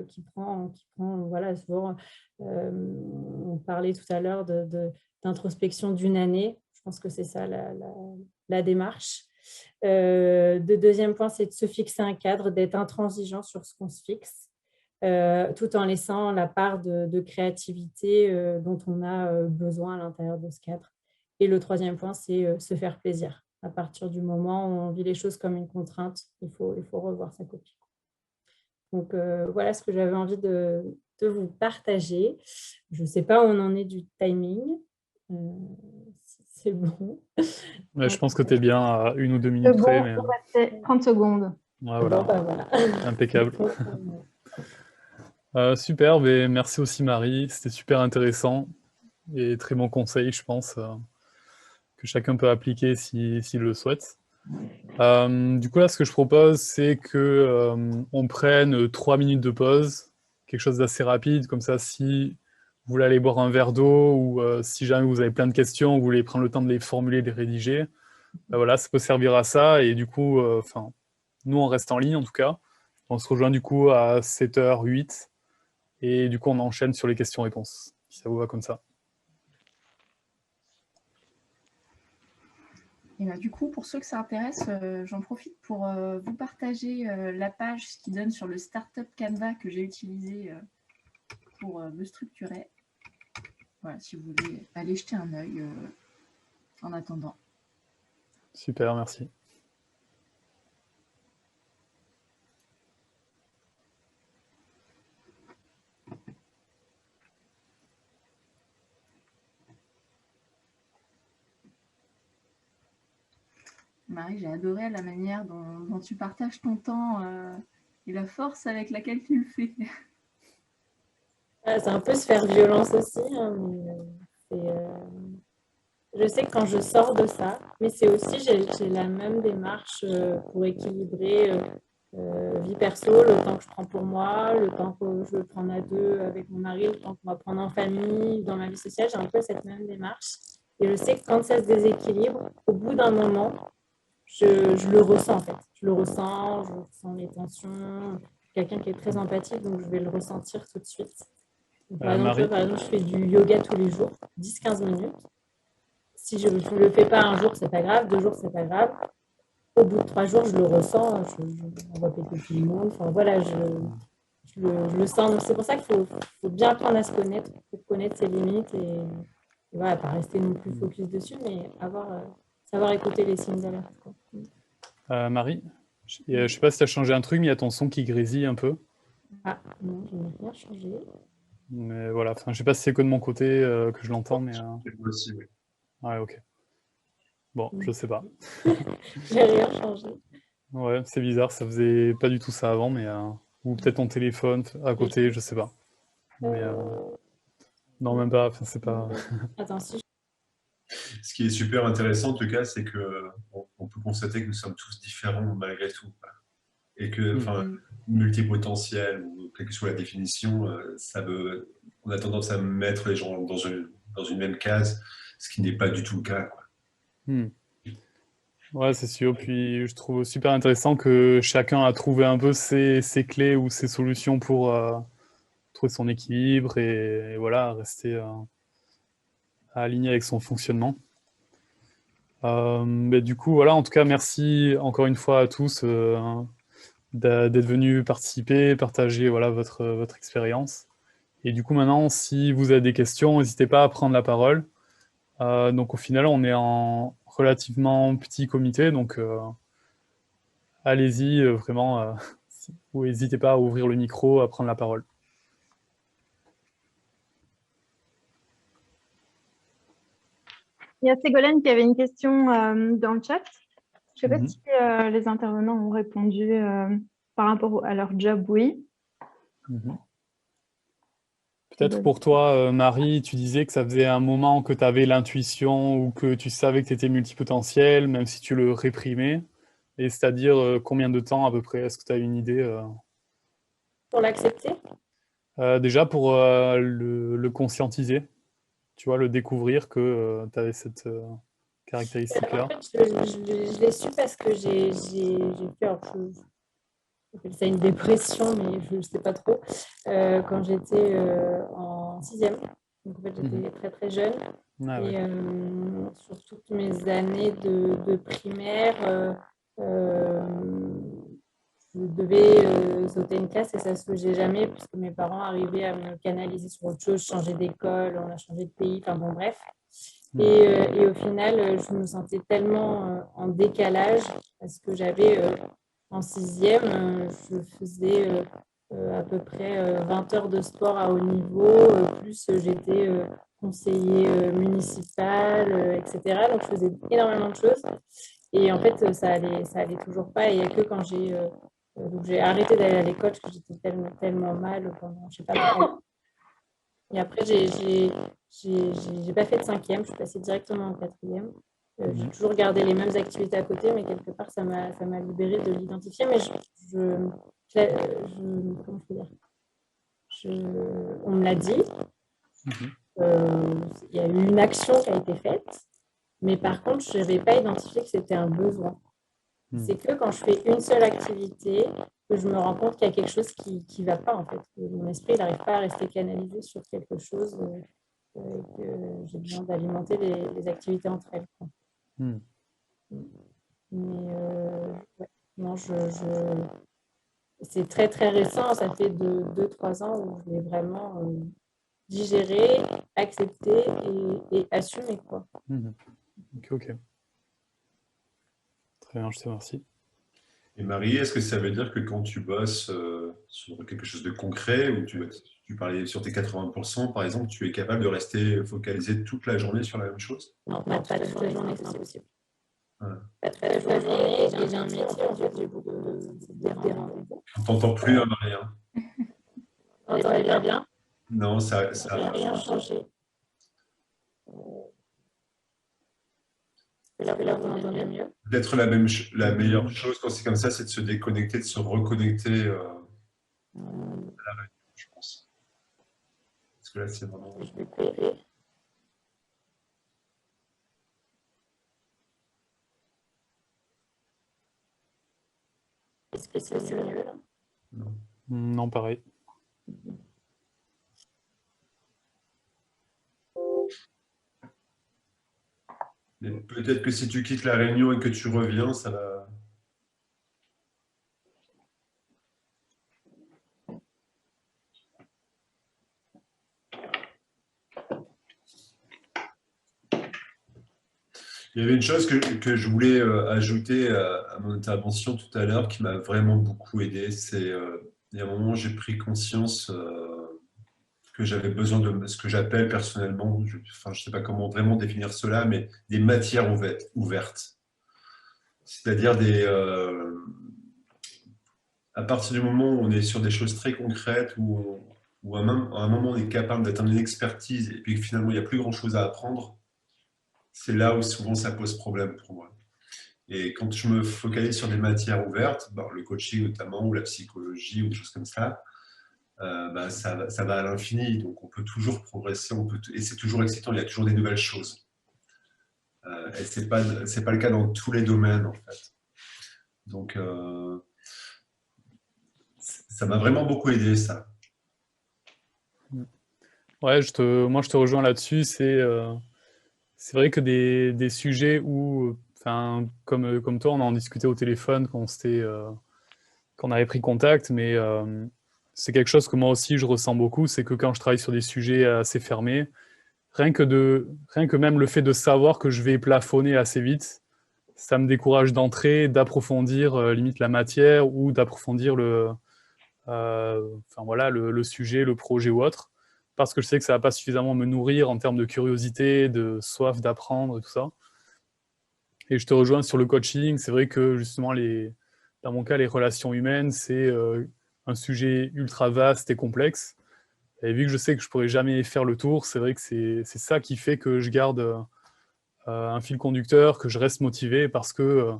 qui prend voilà, souvent, on parlait tout à l'heure d'introspection d'une année. Je pense que c'est ça la démarche. Le deuxième point, c'est de se fixer un cadre, d'être intransigeant sur ce qu'on se fixe, tout en laissant la part de créativité dont on a besoin à l'intérieur de ce cadre. Et le troisième point, c'est se faire plaisir. À partir du moment où on vit les choses comme une contrainte, il faut revoir sa copie. Donc, voilà ce que j'avais envie de vous partager. Je ne sais pas où on en est du timing. C'est bon. Ouais, je pense que tu es bien à 1 ou 2 minutes Bon, près. Mais... il reste 30 secondes. Ouais, voilà. Bon, voilà. Impeccable. Super, mais merci aussi Marie, c'était super intéressant et très bon conseil, je pense, que chacun peut appliquer s'il le souhaite. Du coup, là, ce que je propose, c'est qu'on prenne 3 minutes de pause, quelque chose d'assez rapide, comme ça, si vous voulez aller boire un verre d'eau ou si jamais vous avez plein de questions, vous voulez prendre le temps de les formuler, de les rédiger, voilà, ça peut servir à ça. Et du coup, nous, on reste en ligne en tout cas. On se rejoint du coup à 7h08 et du coup, on enchaîne sur les questions-réponses, si ça vous va comme ça. Et du coup, pour ceux que ça intéresse, j'en profite pour vous partager la page qui donne sur le Startup Canva que j'ai utilisé pour me structurer. Voilà, si vous voulez aller jeter un œil en attendant. Super, merci. Marie, j'ai adoré la manière dont tu partages ton temps et la force avec laquelle tu le fais. C'est un peu se faire violence aussi. Hein, je sais que quand je sors de ça, mais c'est aussi, j'ai la même démarche pour équilibrer vie perso, le temps que je prends pour moi, le temps que je veux prendre à deux avec mon mari, le temps qu'on va prendre en famille, dans ma vie sociale. J'ai un peu cette même démarche. Et je sais que quand ça se déséquilibre, au bout d'un moment, je le ressens en fait. Je ressens les tensions. Quelqu'un qui est très empathique, donc je vais le ressentir tout de suite. Par exemple, je fais du yoga tous les jours, 10-15 minutes. Si je ne le fais pas un jour, c'est pas grave. 2 jours, c'est pas grave. Au bout de 3 jours, je le ressens. On va péter tout le monde. Enfin, voilà, je le sens. Donc, c'est pour ça qu'il faut bien apprendre à se connaître, pour connaître ses limites et voilà, pas rester non plus focus dessus, mais savoir écouter les signes d'alerte. Marie, je ne sais pas si tu as changé un truc, mais il y a ton son qui grésille un peu. Ah, non, je n'ai rien changé. Mais voilà, je ne sais pas si c'est que de mon côté que je l'entends, mais... Moi aussi, oui. Ouais, ok. Bon, je sais pas. J'ai rien changé. Ouais, c'est bizarre, ça faisait pas du tout ça avant, mais... Ou peut-être ton téléphone à côté, je sais pas. Mais... Non, même pas, c'est pas... Attends, si Ce qui est super intéressant, en tout cas, c'est qu'on peut constater que nous sommes tous différents malgré tout. Et que, multipotentiel, ou quelle que soit la définition, on a tendance à mettre les gens dans une même case, ce qui n'est pas du tout le cas, quoi. Ouais, c'est sûr. Puis je trouve super intéressant que chacun a trouvé un peu ses clés ou ses solutions pour trouver son équilibre et voilà, rester aligné avec son fonctionnement. Du coup, voilà, en tout cas, merci encore une fois à tous d'être venus participer, partager voilà, votre expérience. Et du coup, maintenant, si vous avez des questions, n'hésitez pas à prendre la parole. Donc au final, on est en relativement petit comité, donc allez-y, vraiment, vous n'hésitez pas à ouvrir le micro, à prendre la parole. Il y a Ségolène qui avait une question dans le chat. Je ne sais pas Mhm. si les intervenants ont répondu par rapport à leur job, oui. Mhm. Peut-être pour toi, Marie, tu disais que ça faisait un moment que tu avais l'intuition ou que tu savais que tu étais multipotentiel, même si tu le réprimais. Et c'est-à-dire combien de temps à peu près? Est-ce que tu as une idée Pour l'accepter? déjà pour le conscientiser, tu vois, le découvrir que tu avais cette En caractéristique-là. fait, je l'ai su parce que j'ai fait, alors, j'appelle ça une dépression, mais je ne sais pas trop, quand j'étais en 6e. Donc en fait, j'étais très très jeune. Ah, Et ouais. sur toutes mes années de primaire, je devais sauter une classe et ça ne se faisait jamais puisque mes parents arrivaient à me canaliser sur autre chose, changer d'école, on a changé de pays, enfin bon bref. Et au final, je me sentais tellement en décalage parce que j'avais en 6e, je faisais à peu près 20 heures de sport à haut niveau, plus j'étais conseiller municipal, etc. Donc je faisais énormément de choses. Et en fait, ça allait toujours pas. Et il n'y a que quand donc j'ai arrêté d'aller à l'école parce que j'étais tellement mal pendant, je sais pas, 3 ans. Et après, j'ai pas fait de 5e, je suis passée directement en 4e. J'ai toujours gardé les mêmes activités à côté, mais quelque part, ça m'a libérée de l'identifier. Mais comment je peux dire, on me l'a dit. Il y a eu une action qui a été faite, mais par contre, je n'avais pas identifié que c'était un besoin. C'est que quand je fais une seule activité, que je me rends compte qu'il y a quelque chose qui ne va pas, en fait. Mon esprit n'arrive pas à rester canalisé sur quelque chose et que j'ai besoin d'alimenter les activités entre elles. Mais ouais, non, c'est très très récent, ça fait 2-3 ans où je l'ai vraiment digéré, accepté et assumé, quoi. Ok. Très bien, je te remercie. Et Marie, est-ce que ça veut dire que quand tu bosses sur quelque chose de concret, ou tu parlais sur tes 80%, par exemple, tu es capable de rester focalisé toute la journée sur la même chose? Non, pas toute la journée, c'est impossible. Voilà. Pas toute la journée, et j'ai un métier, en fait, j'ai beaucoup de rendez-vous. On t'entend plus, hein, Marie, hein. Vous entendez bien? Non, ça n'a rien changé. Là, vous m'entendez mieux? peut-être la meilleure chose quand c'est comme ça, c'est de se déconnecter, de se reconnecter à la réunion, je pense. Parce que là, c'est vraiment... Je vais couper. Est-ce que c'est mieux là? Non, pareil. Mais peut-être que si tu quittes la réunion et que tu reviens, ça va... Il y avait une chose que je voulais ajouter à mon intervention tout à l'heure qui m'a vraiment beaucoup aidé. C'est il y a un moment, j'ai pris conscience que j'avais besoin de ce que j'appelle personnellement, je ne sais pas comment vraiment définir cela, mais des matières ouvertes. C'est-à-dire à partir du moment où on est sur des choses très concrètes, où à un moment on est capable d'atteindre une expertise et puis que finalement il n'y a plus grand-chose à apprendre, c'est là où souvent ça pose problème pour moi. Et quand je me focalise sur des matières ouvertes, le coaching notamment, ou la psychologie, ou des choses comme ça, ça va à l'infini. Donc on peut toujours progresser, et c'est toujours excitant, il y a toujours des nouvelles choses. Et ce n'est pas le cas dans tous les domaines, en fait. Donc ça m'a vraiment beaucoup aidé, ça. Ouais, moi je te rejoins là-dessus. C'est vrai que des sujets où, comme toi, on en discutait au téléphone quand on avait pris contact, mais c'est quelque chose que moi aussi je ressens beaucoup, c'est que quand je travaille sur des sujets assez fermés, rien que même le fait de savoir que je vais plafonner assez vite, ça me décourage d'entrer, d'approfondir limite la matière ou d'approfondir le sujet, le projet ou autre, parce que je sais que ça va pas suffisamment me nourrir en termes de curiosité, de soif d'apprendre et tout ça. Et je te rejoins sur le coaching. C'est vrai que justement, dans mon cas, les relations humaines, c'est un sujet ultra vaste et complexe. Et vu que je sais que je pourrais jamais faire le tour, c'est vrai que c'est ça qui fait que je garde un fil conducteur, que je reste motivé, parce que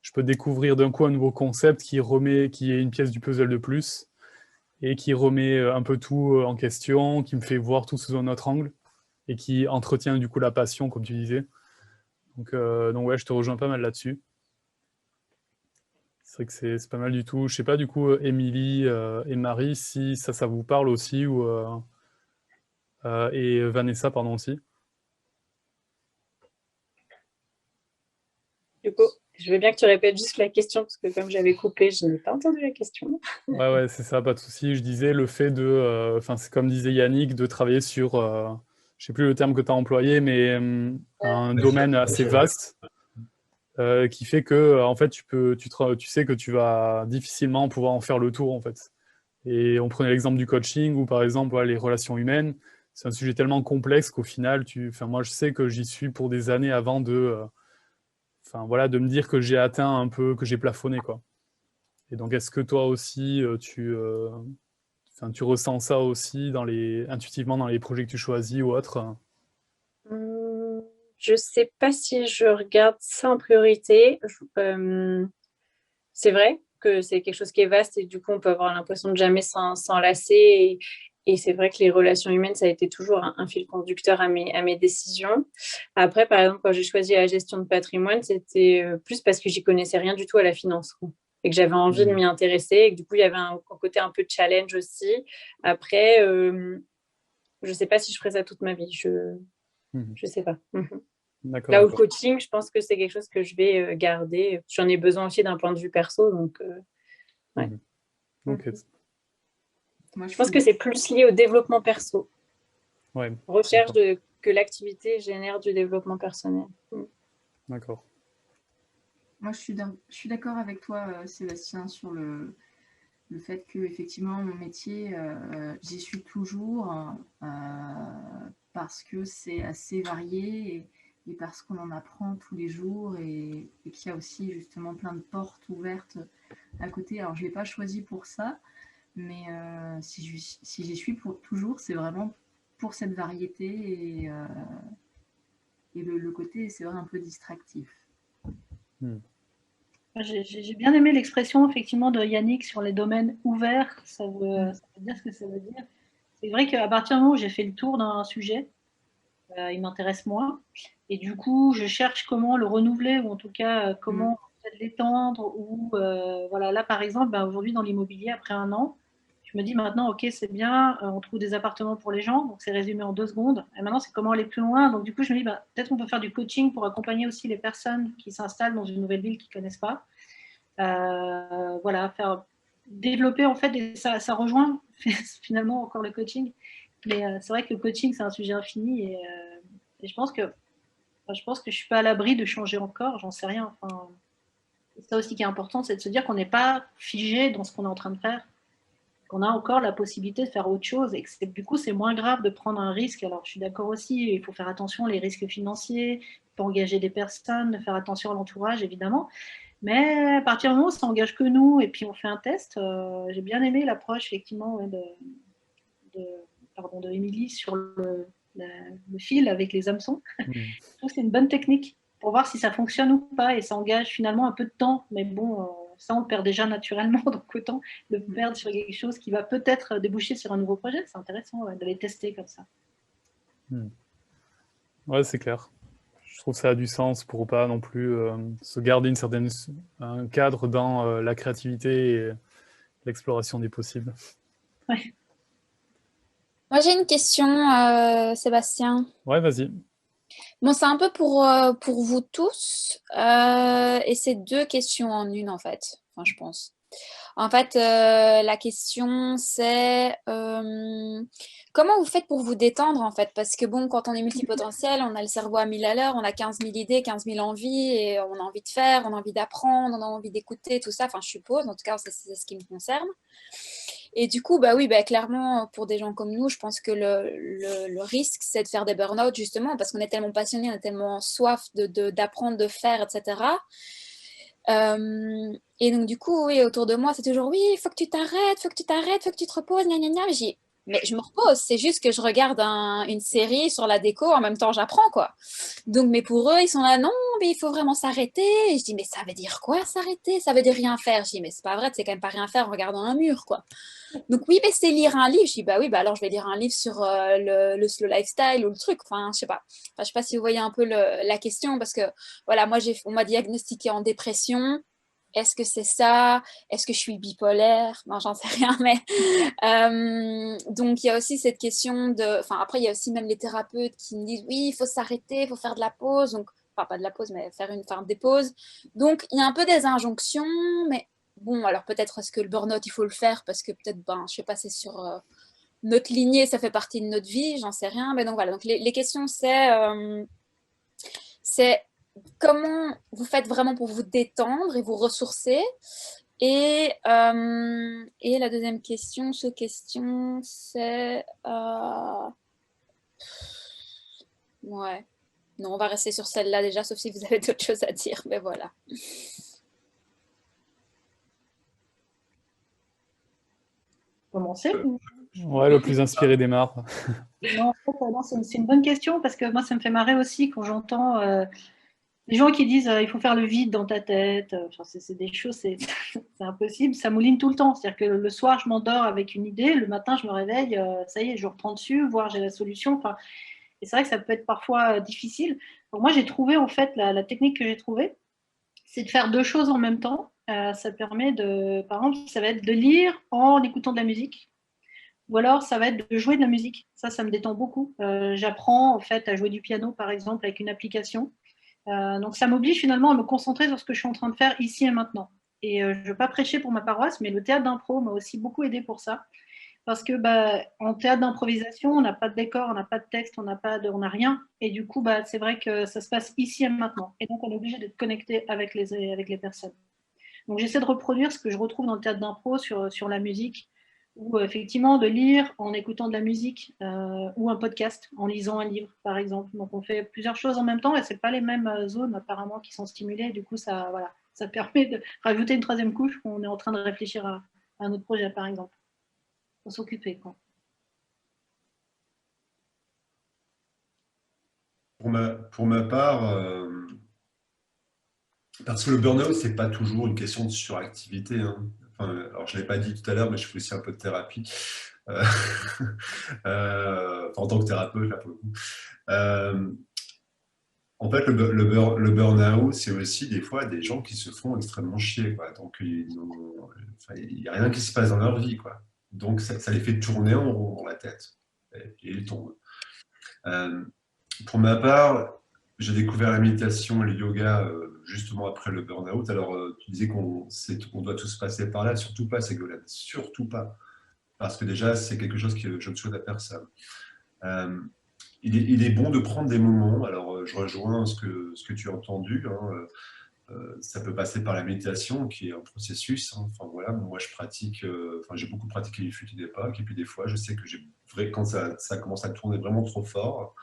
je peux découvrir d'un coup un nouveau concept qui est une pièce du puzzle de plus, et qui remet un peu tout en question, qui me fait voir tout sous un autre angle, et qui entretient du coup la passion, comme tu disais. Donc ouais, je te rejoins pas mal là-dessus. C'est vrai que c'est pas mal du tout. Je sais pas du coup, Émilie et Marie, si ça vous parle aussi, et Vanessa, pardon, aussi. Du coup, je veux bien que tu répètes juste la question, parce que comme j'avais coupé, je n'ai pas entendu la question. Ouais, c'est ça, pas de souci. Je disais le fait de, c'est comme disait Yannick, de travailler sur, je sais plus le terme que tu as employé, mais un domaine assez vaste, qui fait que, en fait, tu sais que tu vas difficilement pouvoir en faire le tour, en fait. Et on prenait l'exemple du coaching, ou par exemple, les relations humaines. C'est un sujet tellement complexe qu'au final, moi, je sais que j'y suis pour des années avant de me dire que j'ai atteint un peu, que j'ai plafonné, quoi. Et donc, est-ce que toi aussi, tu ressens ça aussi intuitivement dans les projets que tu choisis ou autres? Je ne sais pas si je regarde ça en priorité. C'est vrai que c'est quelque chose qui est vaste et du coup, on peut avoir l'impression de jamais s'en lasser. Et c'est vrai que les relations humaines, ça a été toujours un fil conducteur à mes décisions. Après, par exemple, quand j'ai choisi la gestion de patrimoine, c'était plus parce que j'y connaissais rien du tout à la finance, quoi. Et que j'avais envie de m'y intéresser et que du coup, il y avait un côté un peu de challenge aussi. Après, je ne sais pas si je ferais ça toute ma vie. Je sais pas. D'accord, Là où le d'accord. coaching, je pense que c'est quelque chose que je vais garder. J'en ai besoin aussi d'un point de vue perso. Donc, ouais. Ok. Moi, Je pense que c'est plus lié au développement perso. Ouais, Recherche que l'activité génère du développement personnel. d'accord. Moi, je suis d'accord avec toi, Sébastien, sur le fait que effectivement mon métier, j'y suis toujours parce que c'est assez varié et parce qu'on en apprend tous les jours et qu'il y a aussi justement plein de portes ouvertes à côté. Alors, je ne l'ai pas choisi pour ça, mais si j'y suis toujours, c'est vraiment pour cette variété et le côté, c'est vrai, un peu distractif. J'ai bien aimé l'expression effectivement de Yannick sur les domaines ouverts. Ça veut dire ce que ça veut dire. C'est vrai qu'à partir du moment où j'ai fait le tour d'un sujet, il m'intéresse moins. Et du coup, je cherche comment le renouveler ou en tout cas comment peut-être l'étendre. Ou voilà, là par exemple, aujourd'hui dans l'immobilier, après 1 an, je me dis maintenant, ok, c'est bien, on trouve des appartements pour les gens, donc c'est résumé en 2 secondes. Et maintenant, c'est comment aller plus loin. Donc du coup, je me dis, peut-être on peut faire du coaching pour accompagner aussi les personnes qui s'installent dans une nouvelle ville qu'ils ne connaissent pas. Voilà, faire développer en fait, et ça rejoint finalement encore le coaching. Mais c'est vrai que le coaching, c'est un sujet infini et je pense que je suis pas à l'abri de changer encore, j'en sais rien. Enfin, c'est ça aussi qui est important, c'est de se dire qu'on n'est pas figé dans ce qu'on est en train de faire, qu'on a encore la possibilité de faire autre chose et que du coup, c'est moins grave de prendre un risque. Alors, je suis d'accord aussi, il faut faire attention, les risques financiers, il faut engager des personnes, de faire attention à l'entourage, évidemment. Mais à partir du moment où ça engage que nous et puis on fait un test, j'ai bien aimé l'approche effectivement de Émilie sur le fil avec les hameçons. Je trouve que c'est une bonne technique pour voir si ça fonctionne ou pas et ça engage finalement un peu de temps. Mais bon, ça on le perd déjà naturellement, donc autant le perdre sur quelque chose qui va peut-être déboucher sur un nouveau projet. C'est intéressant de les tester comme ça. Ouais, c'est clair. Je trouve que ça a du sens pour pas non plus se garder un cadre dans la créativité et l'exploration des possibles. Ouais. Moi, j'ai une question, Sébastien. Ouais, vas-y. Bon, c'est un peu pour vous tous. Et c'est 2 questions en une, en fait. Enfin, je pense. En fait, la question c'est comment vous faites pour vous détendre en fait? Parce que bon, quand on est multipotentiel, on a le cerveau à 1000 à l'heure, on a 15 000 idées, 15 000 envies, et on a envie de faire, on a envie d'apprendre, on a envie d'écouter, tout ça. Enfin, je suppose, en tout cas, c'est ce qui me concerne. Et du coup, bah oui, bah, clairement, pour des gens comme nous, je pense que le risque, c'est de faire des burn-out justement, parce qu'on est tellement passionné, on a tellement soif d'apprendre, de faire, etc. Et donc, du coup, oui, autour de moi, c'est toujours oui, il faut que tu t'arrêtes, faut que tu t'arrêtes, faut que tu te reposes, gna gna gna. Mais je me repose, c'est juste que je regarde une série sur la déco, en même temps, j'apprends, quoi. Donc, mais pour eux, ils sont là, non, mais il faut vraiment s'arrêter. Et je dis, mais ça veut dire quoi, s'arrêter? Ça veut dire rien faire. Je dis, mais c'est pas vrai, c'est quand même pas rien faire en regardant un mur, quoi. Donc, oui, mais c'est lire un livre. Je dis, bah oui, bah alors je vais lire un livre sur le slow lifestyle ou le truc. Enfin, je sais pas. Enfin, je sais pas si vous voyez un peu la question, parce que, voilà, moi, on m'a diagnostiqué en dépression. Est-ce que c'est ça? Est-ce que je suis bipolaire? Non, j'en sais rien, mais donc il y a aussi cette question de. Enfin, après, il y a aussi même les thérapeutes qui me disent oui, il faut s'arrêter, il faut faire de la pause. Donc, enfin, pas de la pause, mais faire des pauses. Donc, il y a un peu des injonctions, mais bon, alors peut-être est-ce que le burn-out, il faut le faire parce que peut-être, ben, je sais pas, c'est sur notre lignée, ça fait partie de notre vie, j'en sais rien. Mais donc voilà, donc les questions, c'est comment vous faites vraiment pour vous détendre et vous ressourcer. Et la deuxième question, sous-question, c'est... Ouais. Non, on va rester sur celle-là déjà, sauf si vous avez d'autres choses à dire. Mais voilà. Commencer. Ouais, le plus inspiré démarre. Non, en fait, c'est une bonne question parce que moi, ça me fait marrer aussi quand j'entends les gens qui disent il faut faire le vide dans ta tête. Enfin, c'est des choses, c'est impossible. Ça mouline tout le temps. C'est-à-dire que le soir, je m'endors avec une idée. Le matin, je me réveille. Ça y est, je reprends dessus, voir j'ai la solution. Enfin, et c'est vrai que ça peut être parfois difficile. Donc moi, j'ai trouvé, en fait, la technique que j'ai trouvée, c'est de faire deux choses en même temps. Ça permet de, par exemple, ça va être de lire en écoutant de la musique. Ou alors, ça va être de jouer de la musique. Ça me détend beaucoup. J'apprends, en fait, à jouer du piano, par exemple, avec une application. Donc, ça m'oblige finalement à me concentrer sur ce que je suis en train de faire ici et maintenant. Et je ne veux pas prêcher pour ma paroisse, mais le théâtre d'impro m'a aussi beaucoup aidé pour ça. Parce que en théâtre d'improvisation, on n'a pas de décor, on n'a pas de texte, on n'a rien. Et du coup, c'est vrai que ça se passe ici et maintenant. Et donc, on est obligé d'être connecté avec les personnes. Donc, j'essaie de reproduire ce que je retrouve dans le théâtre d'impro sur la musique, ou effectivement de lire en écoutant de la musique, ou un podcast en lisant un livre, par exemple. Donc, on fait plusieurs choses en même temps et ce n'est pas les mêmes zones apparemment qui sont stimulées. Du coup, ça permet de rajouter une troisième couche quand on est en train de réfléchir à un autre projet, par exemple. Faut s'occuper, quoi. Pour ma part, parce que le burn-out, c'est pas toujours une question de suractivité, hein. Enfin, alors, je ne l'ai pas dit tout à l'heure, mais je fais aussi un peu de thérapie. En tant que thérapeute, là, pour le coup. En fait, le burn-out, c'est aussi des fois des gens qui se font extrêmement chier, quoi. Donc, il n'y a rien qui se passe dans leur vie, quoi. Donc, ça les fait tourner en rond dans la tête. Et ils tombent. Pour ma part, j'ai découvert la méditation et le yoga justement après le burn-out. Alors, tu disais qu'on doit tous passer par là. Surtout pas, Ségolène. Surtout pas. Parce que déjà, c'est quelque chose que je ne souhaite à personne. Il est bon de prendre des moments. Alors, je rejoins ce que tu as entendu. Hein. Ça peut passer par la méditation, qui est un processus. Hein. Enfin, voilà, moi, je pratique. J'ai beaucoup pratiqué les fut une époque. Et puis, des fois, je sais que quand ça commence à tourner vraiment trop fort,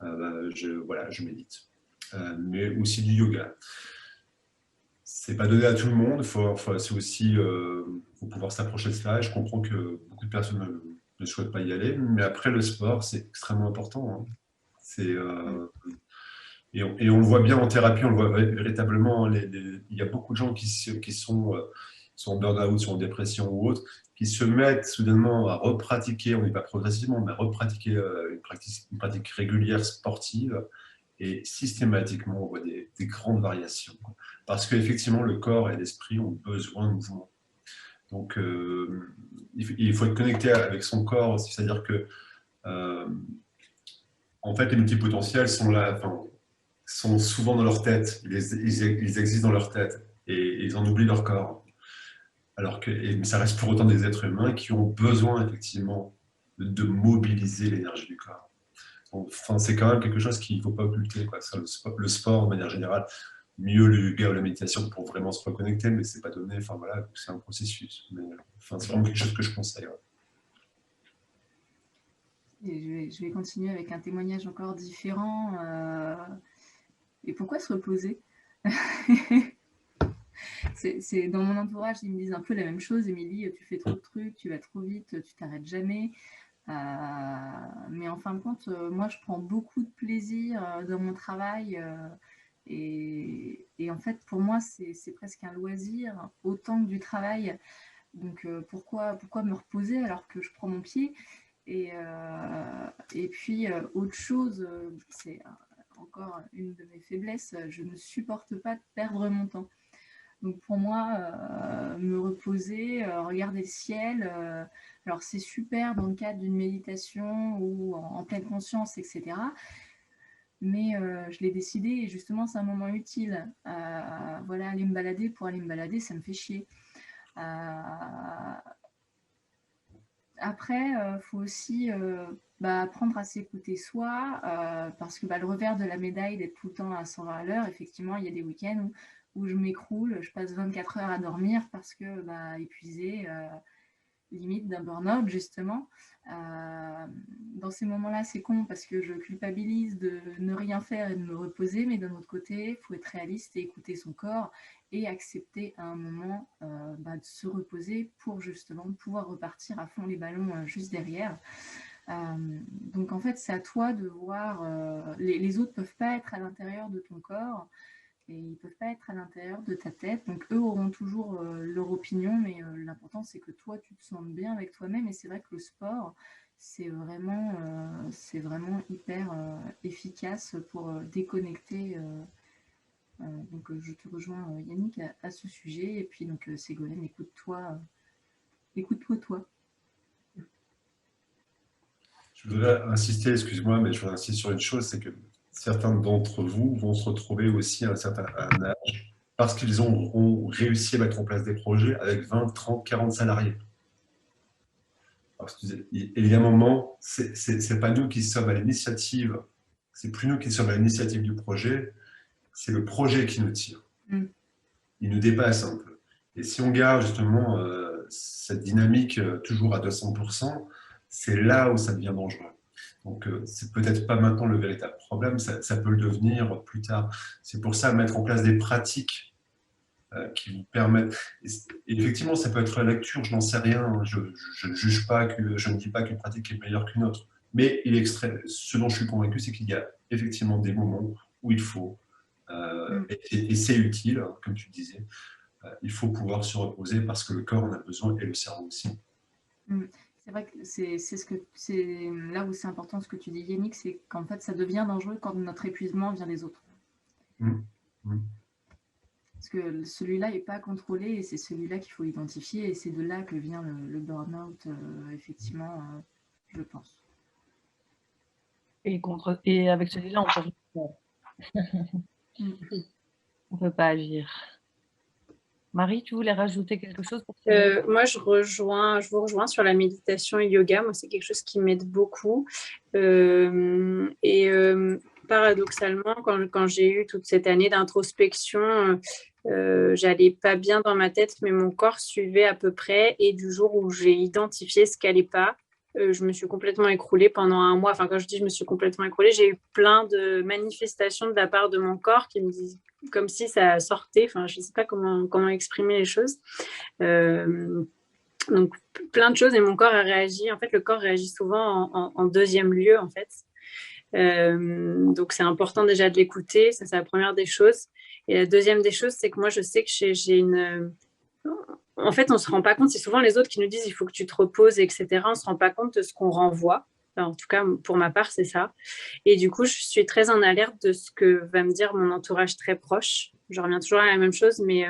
je médite. Mais aussi du yoga. C'est pas donné à tout le monde. C'est aussi faut pouvoir s'approcher de cela. Et je comprends que beaucoup de personnes ne souhaitent pas y aller, mais après le sport, c'est extrêmement important. Hein. Et on le voit bien en thérapie, on le voit véritablement. Il y a beaucoup de gens qui sont en burn-out, sont en dépression ou autre, qui se mettent soudainement à repratiquer, on n'est pas progressivement, mais à repratiquer une pratique régulière sportive, et systématiquement on voit des grandes variations. Parce qu'effectivement, le corps et l'esprit ont besoin de mouvement. Donc, il faut être connecté avec son corps, c'est-à-dire que, en fait, les multipotentiels sont là, sont souvent dans leur tête, ils existent dans leur tête, et ils en oublient leur corps. mais ça reste pour autant des êtres humains qui ont besoin effectivement de mobiliser l'énergie du corps. Enfin, c'est quand même quelque chose qu'il ne faut pas occulter, quoi. Ça, le sport, de manière générale, mieux le yoga ou la méditation pour vraiment se reconnecter, mais c'est pas donné. Enfin voilà, c'est un processus. Mais, enfin, c'est vraiment quelque chose que je conseille. Ouais. Et je vais continuer avec un témoignage encore différent. Et pourquoi se reposer? C'est dans mon entourage, ils me disent un peu la même chose. Émilie, tu fais trop de trucs, tu vas trop vite, tu t'arrêtes jamais. Mais en fin de compte, moi, je prends beaucoup de plaisir dans mon travail. Et en fait, pour moi, c'est presque un loisir, autant que du travail. Donc, pourquoi me reposer alors que je prends mon pied? Et puis, autre chose, c'est encore une de mes faiblesses, je ne supporte pas de perdre mon temps. Donc pour moi, me reposer, regarder le ciel, alors c'est super dans le cadre d'une méditation ou en pleine conscience, etc. Mais je l'ai décidé et justement c'est un moment utile. Voilà, aller me balader pour aller me balader, ça me fait chier. Après, il faut aussi apprendre à s'écouter soi, parce que le revers de la médaille d'être tout le temps à 120 à l'heure, effectivement, il y a des week-ends où je m'écroule, je passe 24 heures à dormir parce que épuisée, limite d'un burn-out, justement. Dans ces moments-là, c'est con parce que je culpabilise de ne rien faire et de me reposer, mais d'un autre côté, il faut être réaliste et écouter son corps et accepter à un moment de se reposer pour justement pouvoir repartir à fond les ballons juste derrière. Donc en fait, c'est à toi de voir, les autres ne peuvent pas être à l'intérieur de ton corps et ils ne peuvent pas être à l'intérieur de ta tête. Donc eux auront toujours leur opinion, mais l'important c'est que toi tu te sentes bien avec toi-même. Et c'est vrai que le sport, c'est vraiment hyper efficace pour déconnecter. Donc je te rejoins Yannick à ce sujet. Et puis donc Ségolène, écoute-toi toi. Je voudrais insister, excuse-moi, mais je voudrais insister sur une chose, c'est que certains d'entre vous vont se retrouver aussi à un certain âge parce qu'ils auront réussi à mettre en place des projets avec 20, 30, 40 salariés. Alors, il y a un moment, c'est pas nous qui sommes à l'initiative, c'est plus nous qui sommes à l'initiative du projet, c'est le projet qui nous tire. Il nous dépasse un peu. Et si on garde justement cette dynamique toujours à 200%, c'est là où ça devient dangereux. Donc, c'est peut-être pas maintenant le véritable problème, ça peut le devenir plus tard. C'est pour ça mettre en place des pratiques qui vous permettent. Et effectivement, ça peut être la lecture, je n'en sais rien. Je ne juge pas, je ne dis pas qu'une pratique est meilleure qu'une autre. Mais ce dont je suis convaincu, c'est qu'il y a effectivement des moments où il faut, et c'est utile, comme tu disais, il faut pouvoir se reposer parce que le corps en a besoin et le cerveau aussi. C'est vrai que c'est là où c'est important ce que tu dis, Yannick, c'est qu'en fait ça devient dangereux quand notre épuisement vient des autres. Parce que celui-là n'est pas contrôlé et c'est celui-là qu'il faut identifier et c'est de là que vient le burn-out, effectivement, je pense. Et avec celui-là, on peut pas agir. Marie, tu voulais rajouter quelque chose pour moi, je vous rejoins sur la méditation et yoga. Moi, c'est quelque chose qui m'aide beaucoup. Paradoxalement, quand j'ai eu toute cette année d'introspection, j'allais pas bien dans ma tête, mais mon corps suivait à peu près. Et du jour où j'ai identifié ce qui allait pas, je me suis complètement écroulée pendant un mois. Enfin, quand je dis je me suis complètement écroulée, j'ai eu plein de manifestations de la part de mon corps qui me disent comme si ça sortait. Enfin, je ne sais pas comment exprimer les choses. Donc, plein de choses et mon corps a réagi. En fait, le corps réagit souvent en deuxième lieu, en fait. Donc, c'est important déjà de l'écouter. Ça, c'est la première des choses. Et la deuxième des choses, c'est que moi, je sais que j'ai une... En fait, on ne se rend pas compte. C'est souvent les autres qui nous disent il faut que tu te reposes, etc. On ne se rend pas compte de ce qu'on renvoie. Enfin, en tout cas, pour ma part, c'est ça. Et du coup, je suis très en alerte de ce que va me dire mon entourage très proche. Je reviens toujours à la même chose, mais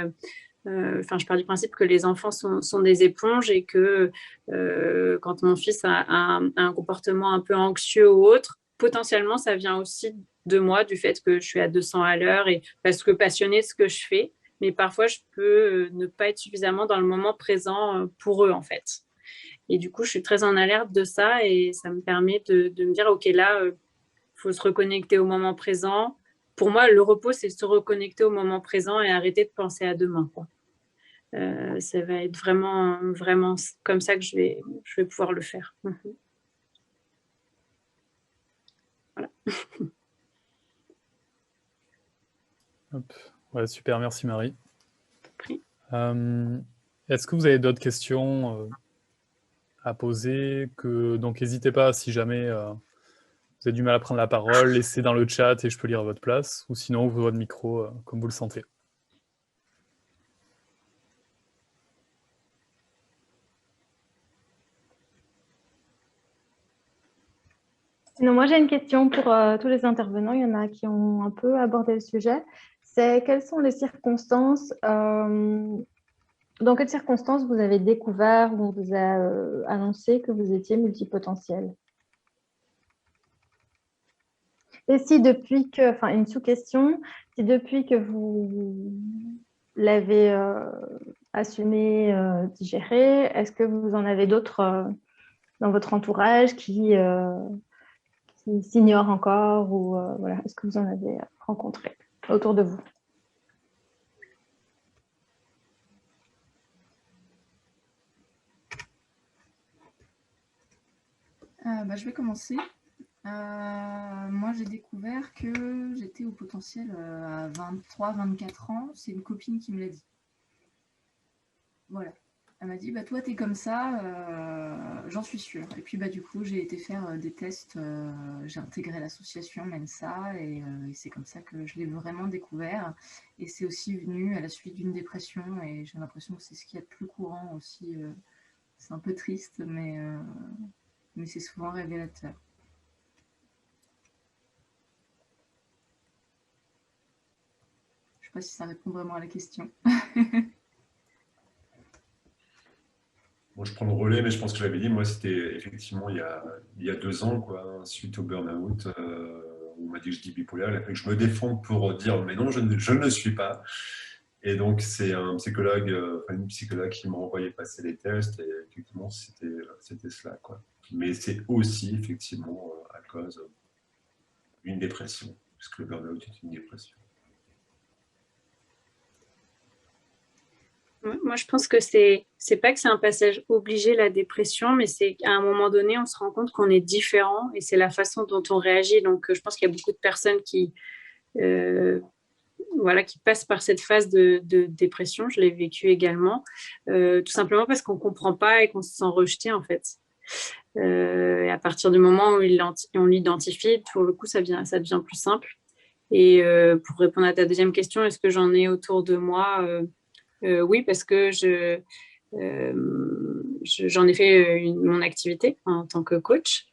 je pars du principe que les enfants sont des éponges et que quand mon fils a un comportement un peu anxieux ou autre, potentiellement, ça vient aussi de moi, du fait que je suis à 200 à l'heure et parce que passionnée de ce que je fais. mais parfois je peux ne pas être suffisamment dans le moment présent pour eux en fait. Et du coup, je suis très en alerte de ça et ça me permet de me dire, OK, là, il faut se reconnecter au moment présent. Pour moi, le repos, c'est se reconnecter au moment présent et arrêter de penser à demain, quoi. Ça va être vraiment, vraiment comme ça que je vais pouvoir le faire. Voilà. Hop. Ouais, super, merci Marie. Pris. Est-ce que vous avez d'autres questions à poser donc n'hésitez pas, si jamais vous avez du mal à prendre la parole, laissez dans le chat et je peux lire à votre place, ou sinon ouvrez votre micro comme vous le sentez. Sinon, moi, j'ai une question pour tous les intervenants. Il y en a qui ont un peu abordé le sujet. C'est quelles sont les circonstances, dans quelles circonstances vous avez découvert ou on vous a annoncé que vous étiez multipotentiel? Et si depuis que, enfin une sous-question, si depuis que vous l'avez assumé, digéré, est-ce que vous en avez d'autres dans votre entourage qui s'ignorent encore ou voilà, est-ce que vous en avez rencontré autour de vous? Je vais commencer. Moi, j'ai découvert que j'étais au potentiel à 23-24 ans. C'est une copine qui me l'a dit. Voilà. Elle m'a dit, bah, toi, t'es comme ça, j'en suis sûre. Et puis, bah, du coup, j'ai été faire des tests. J'ai intégré l'association Mensa et c'est comme ça que je l'ai vraiment découvert. Et c'est aussi venu à la suite d'une dépression. Et j'ai l'impression que c'est ce qu'il y a de plus courant aussi. C'est un peu triste, mais c'est souvent révélateur. Je ne sais pas si ça répond vraiment à la question. Bon, je prends le relais, mais je pense que j'avais dit, moi, c'était effectivement il y a 2 ans, quoi, suite au burn-out, où on m'a dit que je dis bipolaire, il a fallu que je me défende pour dire, mais non, je ne le suis pas. Et donc, c'est un psychologue, une psychologue qui m'a envoyé passer les tests, et effectivement, c'était cela, quoi. Mais c'est aussi, effectivement, à cause d'une dépression, puisque le burn-out est une dépression. Moi, je pense que c'est pas que c'est un passage obligé, la dépression, mais c'est qu'à un moment donné, on se rend compte qu'on est différent et c'est la façon dont on réagit. Donc, je pense qu'il y a beaucoup de personnes qui passent par cette phase de dépression. Je l'ai vécu également, tout simplement parce qu'on ne comprend pas et qu'on se sent rejeté, en fait. Et à partir du moment où on l'identifie, pour le coup, ça devient plus simple. Et pour répondre à ta deuxième question, est-ce que j'en ai autour de moi oui, parce que j'en ai fait mon activité en tant que coach.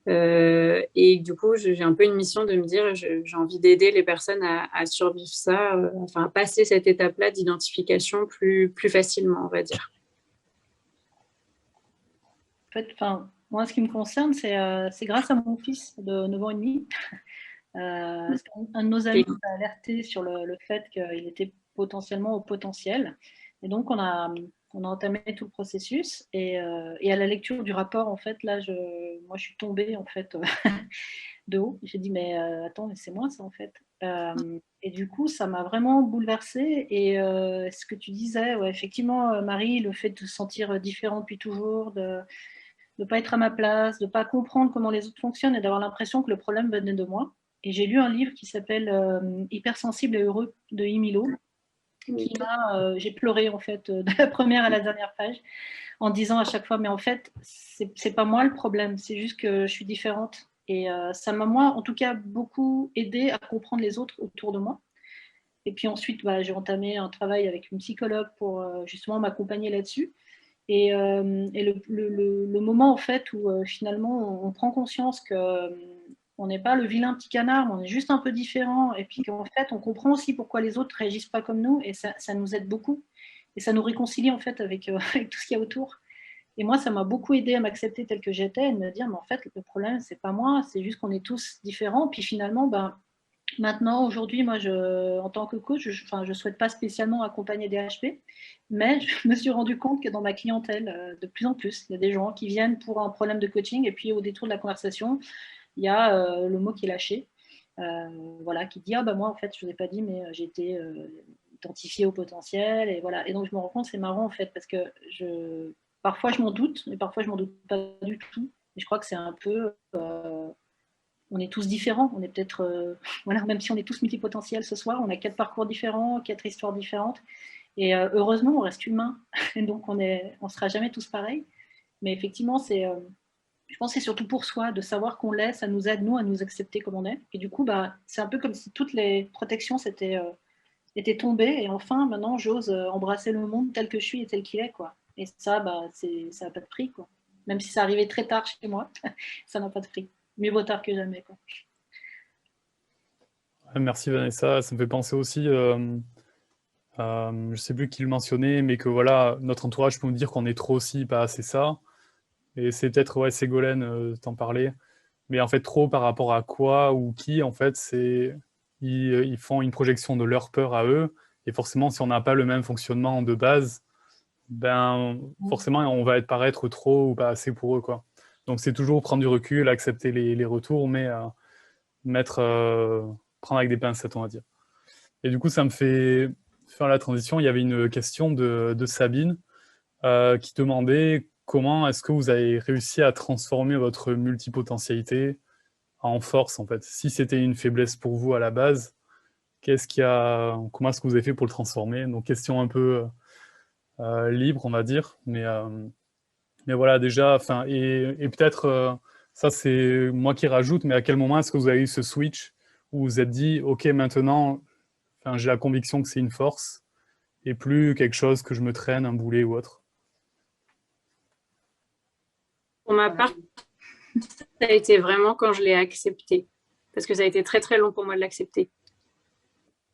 Et du coup, j'ai un peu une mission de me dire, j'ai envie d'aider les personnes à survivre ça, à passer cette étape-là d'identification plus facilement, on va dire. En fait, moi, ce qui me concerne, c'est grâce à mon fils de 9 ans et demi. Un de nos amis nous a alerté sur le fait qu'il était potentiellement au potentiel. Et donc, on a entamé tout le processus. Et à la lecture du rapport, en fait, là, moi, je suis tombée, en fait, de haut. J'ai dit, mais attends, mais c'est moi, ça, en fait. Et du coup, ça m'a vraiment bouleversée. Et ce que tu disais, ouais, effectivement, Marie, le fait de se sentir différente depuis toujours, de ne pas être à ma place, de ne pas comprendre comment les autres fonctionnent et d'avoir l'impression que le problème venait de moi. Et j'ai lu un livre qui s'appelle Hypersensible et heureux de Emilo. J'ai pleuré en fait de la première à la dernière page en disant à chaque fois mais en fait c'est pas moi le problème, c'est juste que je suis différente. Et ça m'a moi en tout cas beaucoup aidé à comprendre les autres autour de moi. Et puis ensuite j'ai entamé un travail avec une psychologue pour justement m'accompagner là-dessus. Et le moment en fait où finalement on prend conscience que on n'est pas le vilain petit canard, on est juste un peu différent, et puis qu'en fait on comprend aussi pourquoi les autres ne réagissent pas comme nous, et ça nous aide beaucoup, et ça nous réconcilie en fait avec, avec tout ce qu'il y a autour. Et moi ça m'a beaucoup aidé à m'accepter tel que j'étais, et de me dire mais en fait le problème c'est pas moi, c'est juste qu'on est tous différents, puis finalement Maintenant, aujourd'hui, moi, en tant que coach, je ne souhaite pas spécialement accompagner des HP, mais je me suis rendu compte que dans ma clientèle, de plus en plus, il y a des gens qui viennent pour un problème de coaching et puis au détour de la conversation, il y a le mot qui est lâché, voilà, qui dit « Ah bah moi, en fait, je ne vous ai pas dit, mais j'ai été identifié au potentiel. » Et voilà. Et donc, je me rends compte, c'est marrant, en fait, parce que parfois, je m'en doute, mais parfois, je ne m'en doute pas du tout. Et je crois que c'est un peu... on est tous différents, on est peut-être, voilà, même si on est tous multipotentiels ce soir, on a 4 parcours différents, 4 histoires différentes, et heureusement, on reste humain, et donc on sera jamais tous pareils, mais effectivement, je pense que c'est surtout pour soi, de savoir qu'on l'est, ça nous aide, nous, à nous accepter comme on est, et du coup, bah, c'est un peu comme si toutes les protections étaient tombées, et enfin, maintenant, j'ose embrasser le monde tel que je suis et tel qu'il est, quoi. Et ça, bah, ça n'a pas de prix, quoi. Même si ça arrivait très tard chez moi, ça n'a pas de prix. Mieux vaut tard que jamais, quoi. Merci Vanessa, ça me fait penser aussi, je ne sais plus qui le mentionnait, mais que voilà, notre entourage peut nous dire qu'on est trop ci, pas assez ça. Et c'est peut-être, ouais, Ségolène t'en parlait, mais en fait trop par rapport à quoi ou qui, en fait, ils font une projection de leur peur à eux, et forcément, si on n'a pas le même fonctionnement de base, ben forcément, on va paraître trop ou pas assez pour eux, quoi. Donc c'est toujours prendre du recul, accepter les retours, mais prendre avec des pincettes, on va dire. Et du coup, ça me fait faire la transition. Il y avait une question de Sabine qui demandait comment est-ce que vous avez réussi à transformer votre multipotentialité en force, en fait. Si c'était une faiblesse pour vous à la base, comment est-ce que vous avez fait pour le transformer? Donc, question un peu libre, on va dire. Mais voilà, déjà, et peut-être, ça c'est moi qui rajoute, mais à quel moment est-ce que vous avez eu ce switch où vous vous êtes dit, OK, maintenant, j'ai la conviction que c'est une force et plus quelque chose que je me traîne, un boulet ou autre? Pour ma part, ça a été vraiment quand je l'ai accepté. Parce que ça a été très, très long pour moi de l'accepter.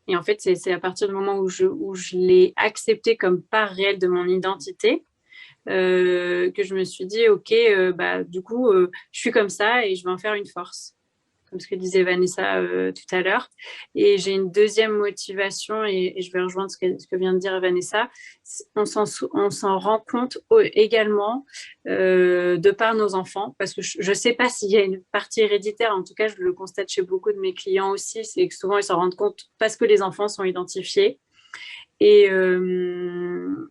Et en fait, c'est à partir du moment où je l'ai accepté comme part réelle de mon identité que je me suis dit, OK, du coup, je suis comme ça et je vais en faire une force. Comme ce que disait Vanessa tout à l'heure. Et j'ai une deuxième motivation, et je vais rejoindre ce que vient de dire Vanessa. On s'en rend compte également de par nos enfants, parce que je ne sais pas s'il y a une partie héréditaire, en tout cas, je le constate chez beaucoup de mes clients aussi, c'est que souvent, ils s'en rendent compte parce que les enfants sont identifiés. Et je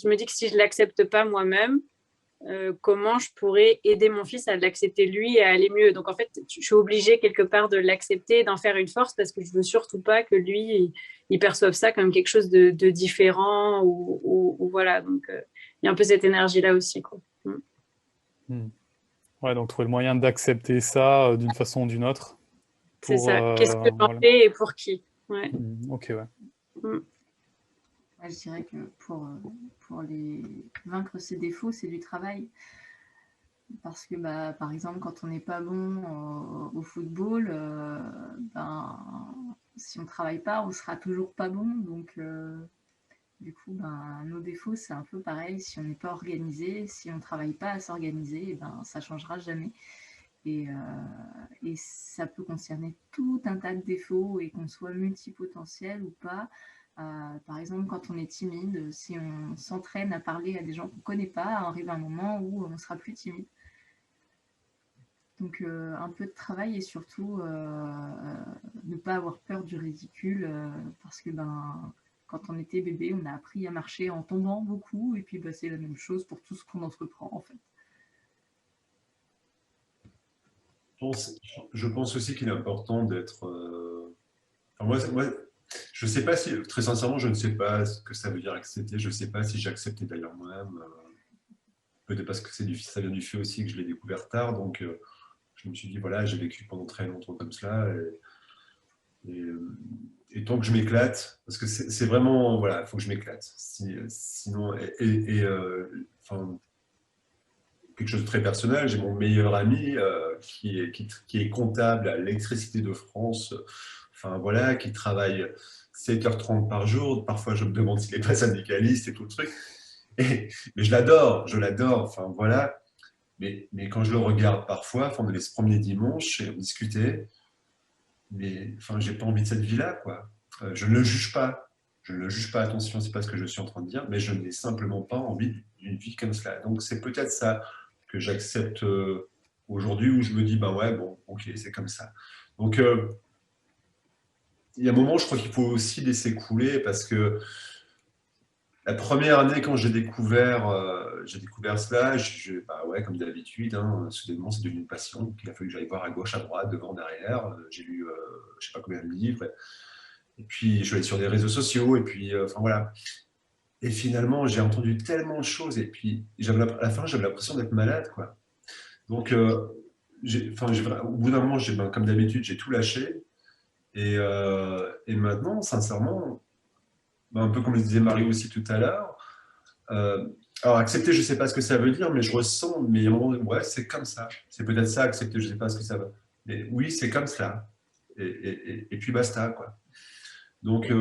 me dis que si je ne l'accepte pas moi-même, comment je pourrais aider mon fils à l'accepter lui et à aller mieux. Donc en fait, je suis obligée quelque part de l'accepter, d'en faire une force, parce que je veux surtout pas que lui, il perçoive ça comme quelque chose de différent ou voilà. Donc il y a un peu cette énergie-là aussi, quoi. Ouais, donc trouver le moyen d'accepter ça d'une façon ou d'une autre. C'est ça. Qu'est-ce que j'en fais et pour qui? Ouais. Ok, ouais. Je dirais que pour vaincre ses défauts, c'est du travail. Parce que, par exemple, quand on n'est pas bon au football, si on ne travaille pas, on ne sera toujours pas bon. Donc, du coup, nos défauts, c'est un peu pareil. Si on n'est pas organisé, si on ne travaille pas à s'organiser, ça ne changera jamais. Et ça peut concerner tout un tas de défauts, et qu'on soit multipotentiel ou pas. Par exemple, quand on est timide, si on s'entraîne à parler à des gens qu'on ne connaît pas, arrive un moment où on sera plus timide. Donc, un peu de travail, et surtout ne pas avoir peur du ridicule, parce que quand on était bébé, on a appris à marcher en tombant beaucoup, et puis c'est la même chose pour tout ce qu'on entreprend, en fait. Je pense aussi qu'il est important d'être... moi, je ne sais pas si, très sincèrement, je ne sais pas ce que ça veut dire accepter. Je ne sais pas si j'ai accepté d'ailleurs moi-même. Peut-être parce que ça vient du fait aussi que je l'ai découvert tard. Donc, je me suis dit, voilà, j'ai vécu pendant très longtemps comme cela. Et tant que je m'éclate, parce que c'est vraiment, voilà, il faut que je m'éclate. Sinon, quelque chose de très personnel, j'ai mon meilleur ami qui est comptable à l'Électricité de France. Voilà, qui travaille 7h30 par jour. Parfois, je me demande s'il n'est pas syndicaliste et tout le truc. Mais je l'adore, voilà. Mais quand je le regarde parfois, on allait se promener dimanche et on discutait. mais enfin, j'ai pas envie de cette vie-là, quoi. Je ne le juge pas. Je ne le juge pas, attention, c'est pas ce que je suis en train de dire, mais je n'ai simplement pas envie d'une vie comme cela. Donc c'est peut-être ça que j'accepte aujourd'hui, où je me dis, bah ouais, bon, ok, c'est comme ça. Donc il y a un moment, je crois qu'il faut aussi laisser couler, parce que la première année, quand j'ai découvert cela, bah ouais, comme d'habitude, hein, soudainement, c'est devenu une passion. Donc, il a fallu que j'aille voir à gauche, à droite, devant, derrière. J'ai lu, je sais pas combien de livres. Et puis, je suis allé sur des réseaux sociaux. Et puis, enfin voilà. Et finalement, j'ai entendu tellement de choses. Et puis, à la fin, j'avais l'impression d'être malade, quoi. Donc, au bout d'un moment, comme d'habitude, j'ai tout lâché. Et maintenant, sincèrement, un peu comme le disait Marie aussi tout à l'heure, alors accepter, je ne sais pas ce que ça veut dire, mais je ressens, mais à un moment, ouais, c'est comme ça. C'est peut-être ça, accepter, je ne sais pas ce que ça veut. Mais oui, c'est comme ça. Et puis basta, quoi. Donc,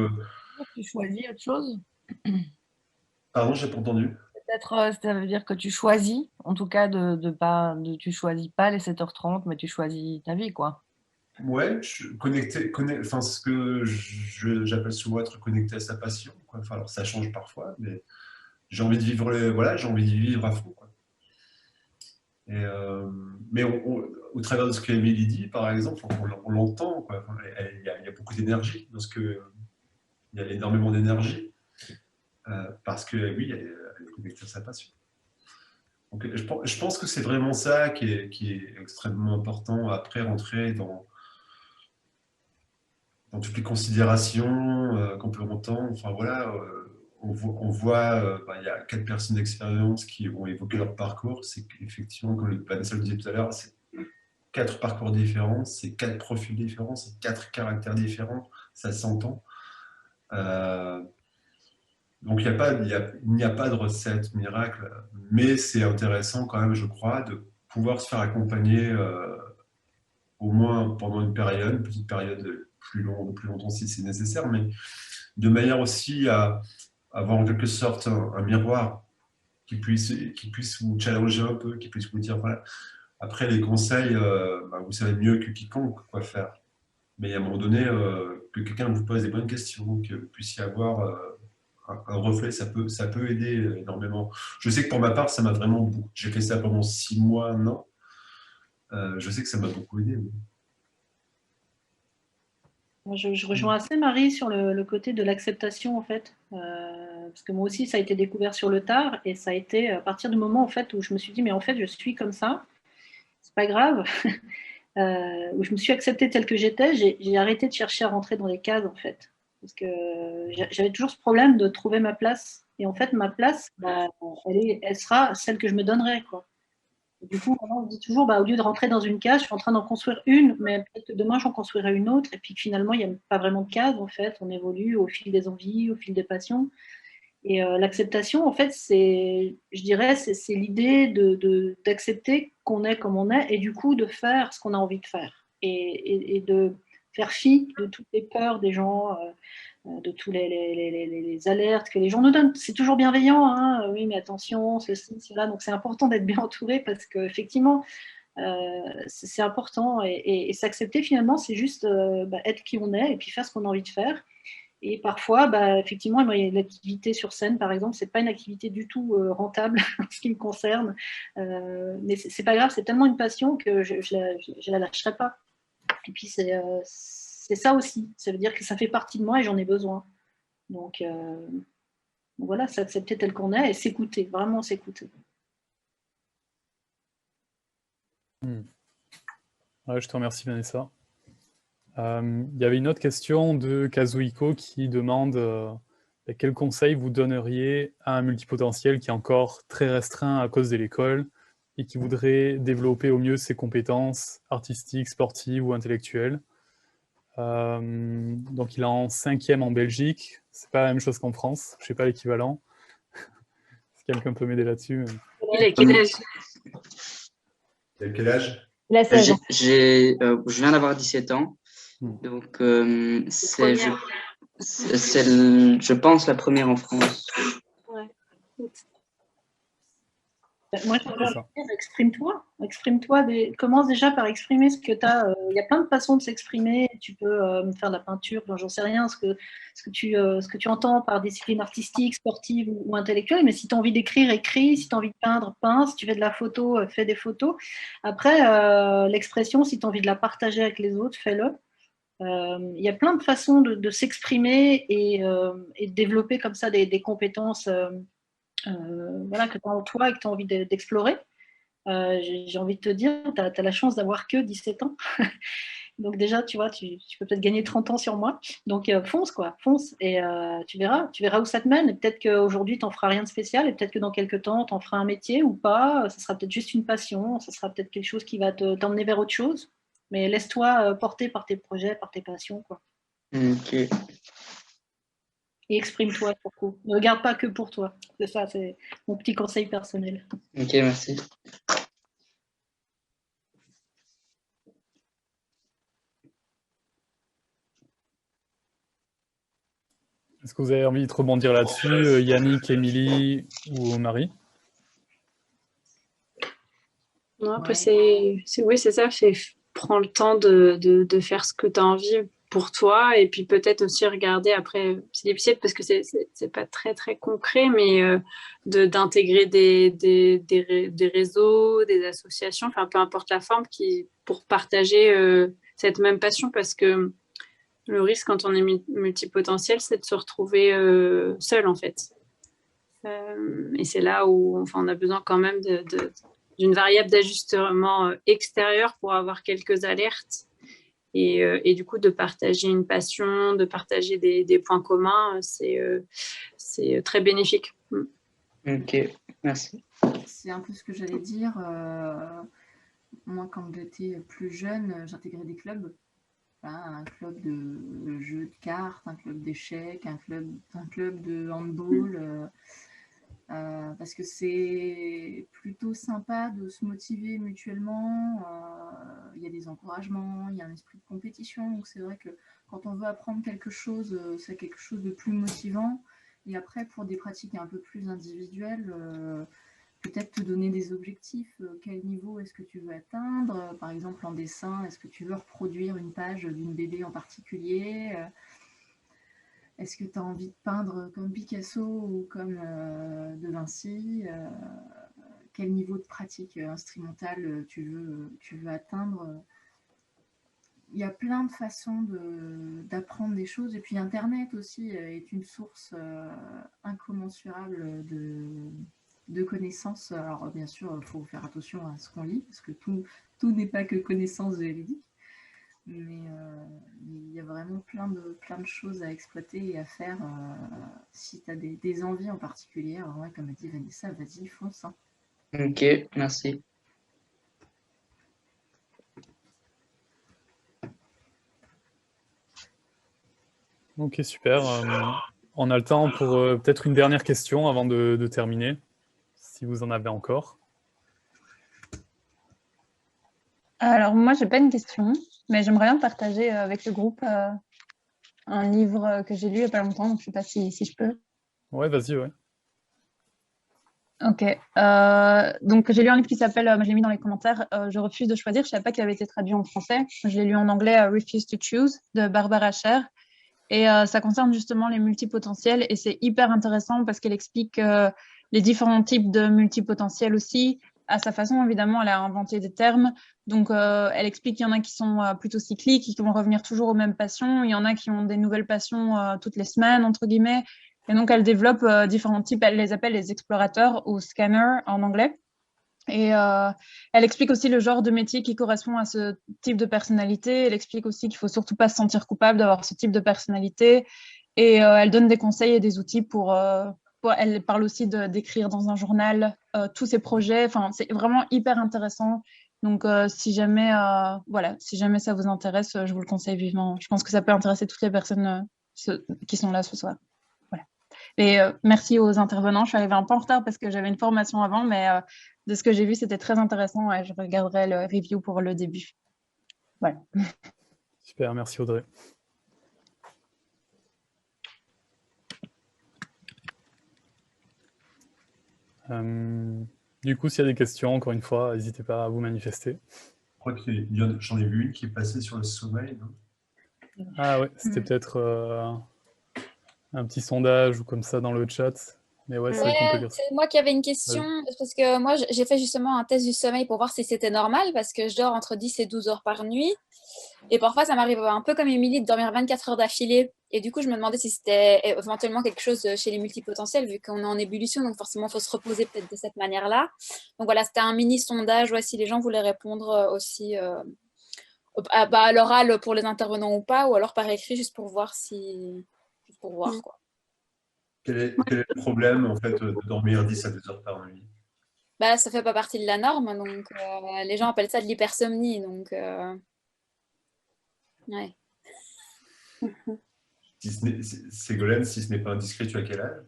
Tu choisis autre chose? pardon, j'ai pas entendu. Peut-être ça veut dire que tu choisis, en tout cas, tu choisis pas les 7h30, mais tu choisis ta vie, quoi. Ouais, enfin, ce que j'appelle souvent être connecté à sa passion, quoi. Enfin, alors ça change parfois, mais j'ai envie de vivre, voilà, j'ai envie de vivre à fond, quoi. Mais au travers de ce qu'Émilie dit, par exemple, on l'entend, quoi. Enfin, il y a beaucoup d'énergie il y a énormément d'énergie, parce que oui, elle est connectée à sa passion. Donc, je pense que c'est vraiment ça qui est extrêmement important, après rentrer dans toutes les considérations qu'on peut entendre. Enfin voilà, on voit il y a 4 personnes d'expérience qui vont évoquer leur parcours. C'est qu'effectivement, comme Vanessa le disait tout à l'heure, c'est 4 parcours différents, c'est 4 profils différents, c'est 4 caractères différents, ça s'entend. Donc il n'y a pas de recette miracle, mais c'est intéressant quand même, je crois, de pouvoir se faire accompagner au moins pendant une petite période plus longtemps si c'est nécessaire, mais de manière aussi à avoir en quelque sorte un miroir qui puisse vous challenger un peu, qui puisse vous dire, voilà, après les conseils, vous savez mieux que quiconque quoi faire. Mais à un moment donné, que quelqu'un vous pose des bonnes questions, que vous puissiez avoir un reflet, ça peut aider énormément. Je sais que pour ma part, ça m'a vraiment beaucoup. J'ai fait ça pendant 6 mois, un an. Je sais que ça m'a beaucoup aidé. Oui. Je rejoins assez Marie sur le côté de l'acceptation, en fait. Parce que moi aussi, ça a été découvert sur le tard. Et ça a été à partir du moment en fait, où je me suis dit, mais en fait, je suis comme ça. C'est pas grave. Où je me suis acceptée telle que j'étais. J'ai arrêté de chercher à rentrer dans les cases, en fait. Parce que j'avais toujours ce problème de trouver ma place. Et en fait, ma place, elle sera celle que je me donnerai, quoi. Du coup, on dit toujours, au lieu de rentrer dans une case, je suis en train d'en construire une, mais peut-être que demain, j'en construirai une autre. Et puis finalement, il n'y a pas vraiment de case, en fait. On évolue au fil des envies, au fil des passions. Et l'acceptation, en fait, je dirais, c'est l'idée d'accepter qu'on est comme on est et du coup de faire ce qu'on a envie de faire. Et de faire fi de toutes les peurs des gens, de tous les alertes que les gens nous donnent. C'est toujours bienveillant, hein, oui, mais attention, ceci, cela. Donc c'est important d'être bien entouré parce qu'effectivement, c'est important. Et s'accepter, finalement, c'est juste être qui on est et puis faire ce qu'on a envie de faire. Et parfois, effectivement, l'activité sur scène, par exemple, c'est pas une activité du tout rentable en ce qui me concerne. Mais c'est pas grave, c'est tellement une passion que je la lâcherai pas. Et puis c'est ça aussi. Ça veut dire que ça fait partie de moi et j'en ai besoin. Donc voilà, s'accepter tel qu'on est et s'écouter, vraiment s'écouter. Ouais, je te remercie, Vanessa. Il y avait une autre question de Kazuhiko qui demande quel conseil vous donneriez à un multipotentiel qui est encore très restreint à cause de l'école et qui voudrait développer au mieux ses compétences artistiques, sportives ou intellectuelles. Donc il est en 5e en Belgique, c'est pas la même chose qu'en France, je sais pas l'équivalent. Si quelqu'un peut m'aider là-dessus. Il a quel âge? Il a quel âge? Il a 16 ans. Je viens d'avoir 17 ans. Donc, c'est, je pense, la première en France. Ouais. Moi, je C'est voudrais ça. dire, exprime-toi. Exprime-toi. Commence déjà par exprimer ce que tu as. Il y a plein de façons de s'exprimer. Tu peux faire de la peinture, j'en sais rien, ce que tu entends par discipline artistique, sportive ou intellectuelle. Mais si tu as envie d'écrire, écris. Si tu as envie de peindre, peins. Si tu fais de la photo, fais des photos. Après, l'expression, si tu as envie de la partager avec les autres, fais-le. Il y a plein de façons de s'exprimer et de développer comme ça des compétences voilà, que tu as en toi et que tu as envie d'explorer. J'ai envie de te dire, tu as la chance d'avoir que 17 ans. Donc déjà, tu vois, tu peux peut-être gagner 30 ans sur moi. Donc fonce, quoi, fonce. Et tu verras où ça te mène. Et peut-être qu'aujourd'hui, tu n'en feras rien de spécial. Et peut-être que dans quelques temps, tu en feras un métier ou pas. Ça sera peut-être juste une passion. Ça sera peut-être quelque chose qui va t'emmener vers autre chose. Mais laisse-toi porter par tes projets, par tes passions, quoi. Ok. Et exprime-toi surtout. Ne regarde pas que pour toi. C'est ça, c'est mon petit conseil personnel. Ok, merci. Est-ce que vous avez envie de rebondir là-dessus, Yannick, Émilie ou Marie? Non, après, Ouais. oui, c'est ça. Prends le temps de faire ce que tu as envie pour toi. Et puis peut-être aussi regarder après, c'est difficile parce que c'est pas très, très concret, mais d'intégrer des réseaux, des associations, enfin, peu importe la forme, pour partager cette même passion parce que le risque quand on est multipotentiel, c'est de se retrouver seul, en fait. Et c'est là où enfin, on a besoin quand même d'une variable d'ajustement extérieur pour avoir quelques alertes. Et du coup, de partager une passion, de partager des points communs, c'est très bénéfique. Ok, merci. C'est un peu ce que j'allais dire. Moi, quand j'étais plus jeune, j'intégrais des clubs. Voilà, un club de jeux de cartes, un club d'échecs, un club de handball. Parce que c'est plutôt sympa de se motiver mutuellement. Il y a des encouragements, il y a un esprit de compétition. Donc c'est vrai que quand on veut apprendre quelque chose, c'est quelque chose de plus motivant. Et après, pour des pratiques un peu plus individuelles, peut-être te donner des objectifs. Quel niveau est-ce que tu veux atteindre? Par exemple, en dessin, est-ce que tu veux reproduire une page d'une BD en particulier? Est-ce que tu as envie de peindre comme Picasso ou comme De Vinci? Quel niveau de pratique instrumentale tu veux atteindre? Il y a plein de façons d'apprendre des choses. Et puis Internet aussi est une source incommensurable de connaissances. Alors bien sûr, il faut faire attention à ce qu'on lit, parce que tout n'est pas que connaissance véridique. Mais il y a vraiment plein de choses à exploiter et à faire si tu as des envies en particulier. Alors ouais, comme a dit Vanessa, vas-y, fonce. Hein. Ok, merci. Ok, super. On a le temps pour peut-être une dernière question avant de terminer, si vous en avez encore. Alors, moi, je n'ai pas une question, mais j'aimerais bien partager avec le groupe un livre que j'ai lu il n'y a pas longtemps, donc je ne sais pas si je peux. Ouais, vas-y, ouais. Ok. Donc, j'ai lu un livre qui s'appelle, je l'ai mis dans les commentaires, Je refuse de choisir. Je ne savais pas qu'il avait été traduit en français. Je l'ai lu en anglais, Refuse to Choose, de Barbara Sher. Et ça concerne justement les multipotentiels. Et c'est hyper intéressant parce qu'elle explique les différents types de multipotentiels aussi. À sa façon, évidemment, elle a inventé des termes. Donc, elle explique qu'il y en a qui sont plutôt cycliques, qui vont revenir toujours aux mêmes passions. Il y en a qui ont des nouvelles passions toutes les semaines, entre guillemets. Et donc, elle développe différents types. Elle les appelle les explorateurs ou scanners en anglais. Et elle explique aussi le genre de métier qui correspond à ce type de personnalité. Elle explique aussi qu'il ne faut surtout pas se sentir coupable d'avoir ce type de personnalité. Et elle donne des conseils et des outils elle parle aussi d'écrire dans un journal tous ses projets. Enfin, c'est vraiment hyper intéressant. Donc, si jamais ça vous intéresse, je vous le conseille vivement. Je pense que ça peut intéresser toutes les personnes qui sont là ce soir. Voilà. Et merci aux intervenants. Je suis arrivée un peu en retard parce que j'avais une formation avant, mais de ce que j'ai vu, c'était très intéressant. Et je regarderai le review pour le début. Voilà. Super, merci Audrey. Du coup, s'il y a des questions, encore une fois, n'hésitez pas à vous manifester. Je crois que j'en ai vu une qui est passée sur le sommeil, non? Ah ouais, c'était peut-être un petit sondage ou comme ça dans le chat. Mais ouais, c'est vrai qu'on peut Ouais, lire ça. c'est moi qui avais une question, Vas-y. parce que moi, j'ai fait justement un test du sommeil pour voir si c'était normal, parce que je dors entre 10 et 12 heures par nuit. Et parfois, ça m'arrive un peu comme Émilie de dormir 24 heures d'affilée. Et du coup, je me demandais si c'était éventuellement quelque chose chez les multipotentiels, vu qu'on est en ébullition, donc forcément, il faut se reposer peut-être de cette manière-là. Donc voilà, c'était un mini sondage, ouais, si les gens voulaient répondre aussi à l'oral pour les intervenants ou pas, ou alors par écrit, juste pour voir si... Juste pour voir, quoi. Quel est le problème, en fait, de dormir 10 à 12 heures par nuit? Bah, ça fait pas partie de la norme, donc les gens appellent ça de l'hypersomnie, donc ouais. Ségolène, si ce n'est pas indiscret, tu as quel âge?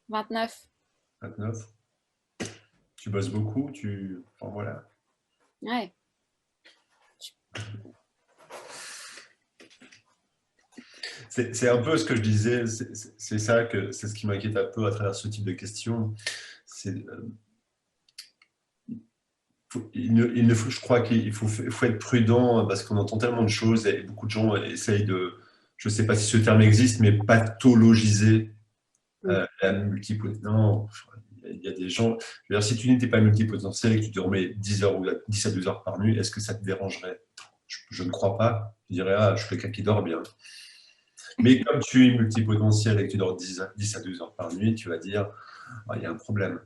29. 29. Tu bosses beaucoup, enfin, voilà. Ouais. C'est un peu ce que je disais, c'est ça c'est ce qui m'inquiète un peu à travers ce type de questions. Je crois qu'il faut être prudent parce qu'on entend tellement de choses et beaucoup de gens essayent de, je ne sais pas si ce terme existe, mais pathologiser la multipotentielle. Non, il y a des gens. Je veux dire, si tu n'étais pas multipotentiel et que tu dormais 10 heures ou 10 à 12 heures par nuit, est-ce que ça te dérangerait? Je ne crois pas. Je dirais, ah, je suis quelqu'un qui dort bien. Mais comme tu es multipotentiel et que tu dors 10 à 12 heures par nuit, tu vas dire, ah, il y a un problème.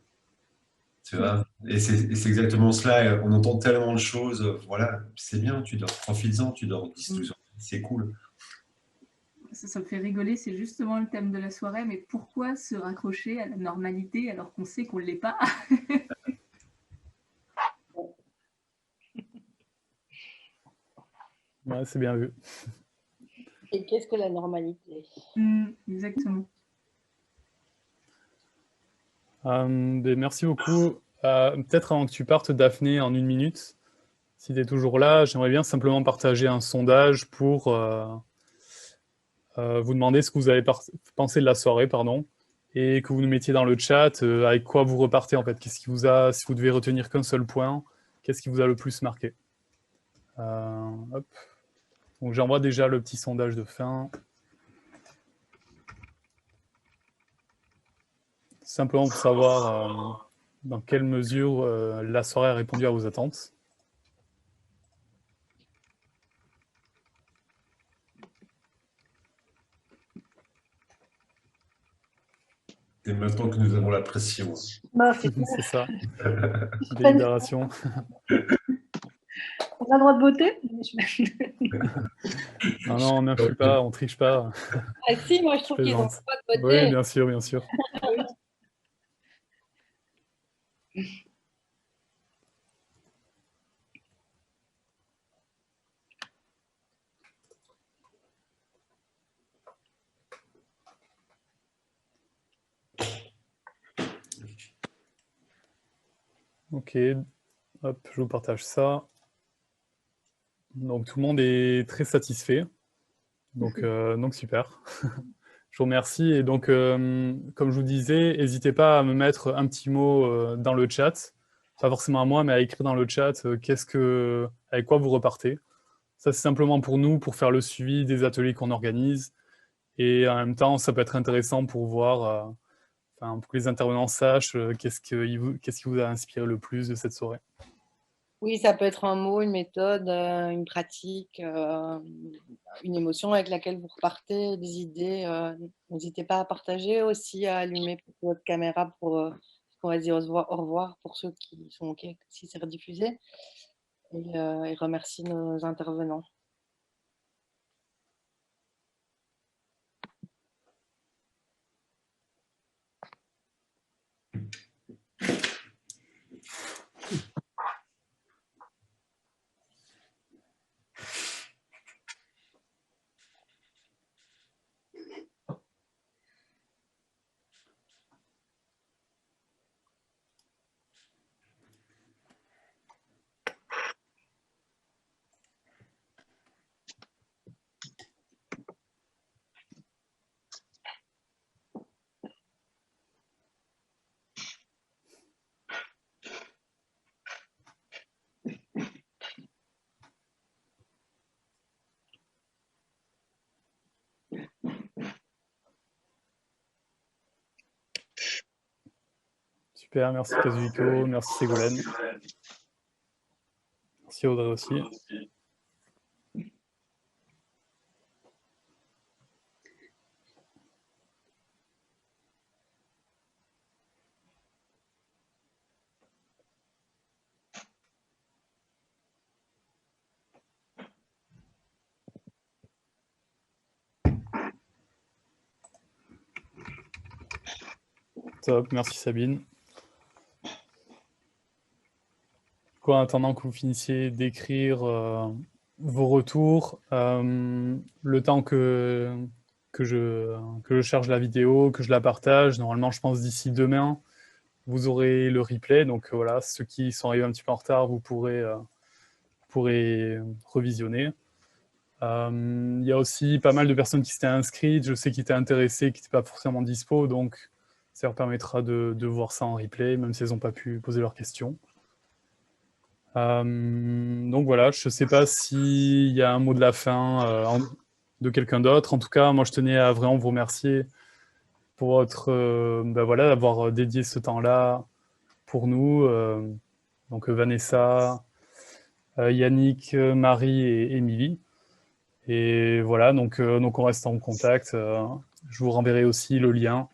Tu vois? Et c'est exactement cela. On entend tellement de choses. Voilà, c'est bien, tu dors, profites-en, tu dors 10-12 heures. C'est cool. Ça me fait rigoler, c'est justement le thème de la soirée, mais pourquoi se raccrocher à la normalité alors qu'on sait qu'on ne l'est pas? Ouais, c'est bien vu. Et qu'est-ce que la normalité? Exactement. Merci beaucoup. Peut-être avant que tu partes, Daphné, en 1 minute, si tu es toujours là, j'aimerais bien simplement partager un sondage pour vous demander ce que vous avez pensé de la soirée, pardon, et que vous nous mettiez dans le chat avec quoi vous repartez en fait. Qu'est-ce qui vous a, si vous devez retenir qu'un seul point, qu'est-ce qui vous a le plus marqué? Hop. Donc j'envoie déjà le petit sondage de fin. Simplement pour savoir dans quelle mesure la soirée a répondu à vos attentes. Et maintenant que nous avons la pression. Bah, c'est ça. Délibération. On a le droit de voter? Non, on n'influe pas, on triche pas. Ah si, moi je trouve qu'ils ont le droit de voter. Oui, bien sûr, bien sûr. Ok, hop, je vous partage ça. Donc tout le monde est très satisfait. Donc super. Je vous remercie. Et donc, comme je vous disais, n'hésitez pas à me mettre un petit mot dans le chat. Pas forcément à moi, mais à écrire dans le chat avec quoi vous repartez. Ça, c'est simplement pour nous, pour faire le suivi des ateliers qu'on organise. Et en même temps, ça peut être intéressant pour voir, pour que les intervenants sachent qu'est-ce qui vous a inspiré le plus de cette soirée. Oui, ça peut être un mot, une méthode, une pratique, une émotion avec laquelle vous repartez, des idées. N'hésitez pas à partager aussi, à allumer votre caméra pour qu'on va dire au revoir pour ceux qui sont OK si c'est rediffusé. Et remercie nos intervenants. Super, merci Kazuhiko, merci Ségolène. Merci Audrey aussi. Top, merci Sabine. En attendant que vous finissiez d'écrire vos retours, le temps que je charge la vidéo, que je la partage, normalement je pense d'ici demain, vous aurez le replay. Donc voilà, ceux qui sont arrivés un petit peu en retard, vous pourrez revisionner. Il y a aussi pas mal de personnes qui s'étaient inscrites, je sais qui étaient intéressées, qui n'étaient pas forcément dispo, donc ça leur permettra de voir ça en replay, même si elles n'ont pas pu poser leurs questions. Donc voilà, je ne sais pas s'il y a un mot de la fin de quelqu'un d'autre. En tout cas, moi je tenais à vraiment vous remercier pour votre voilà, d'avoir dédié ce temps-là pour nous. Donc Vanessa, Yannick, Marie et Émilie. Et voilà, donc on reste en contact. Je vous renverrai aussi le lien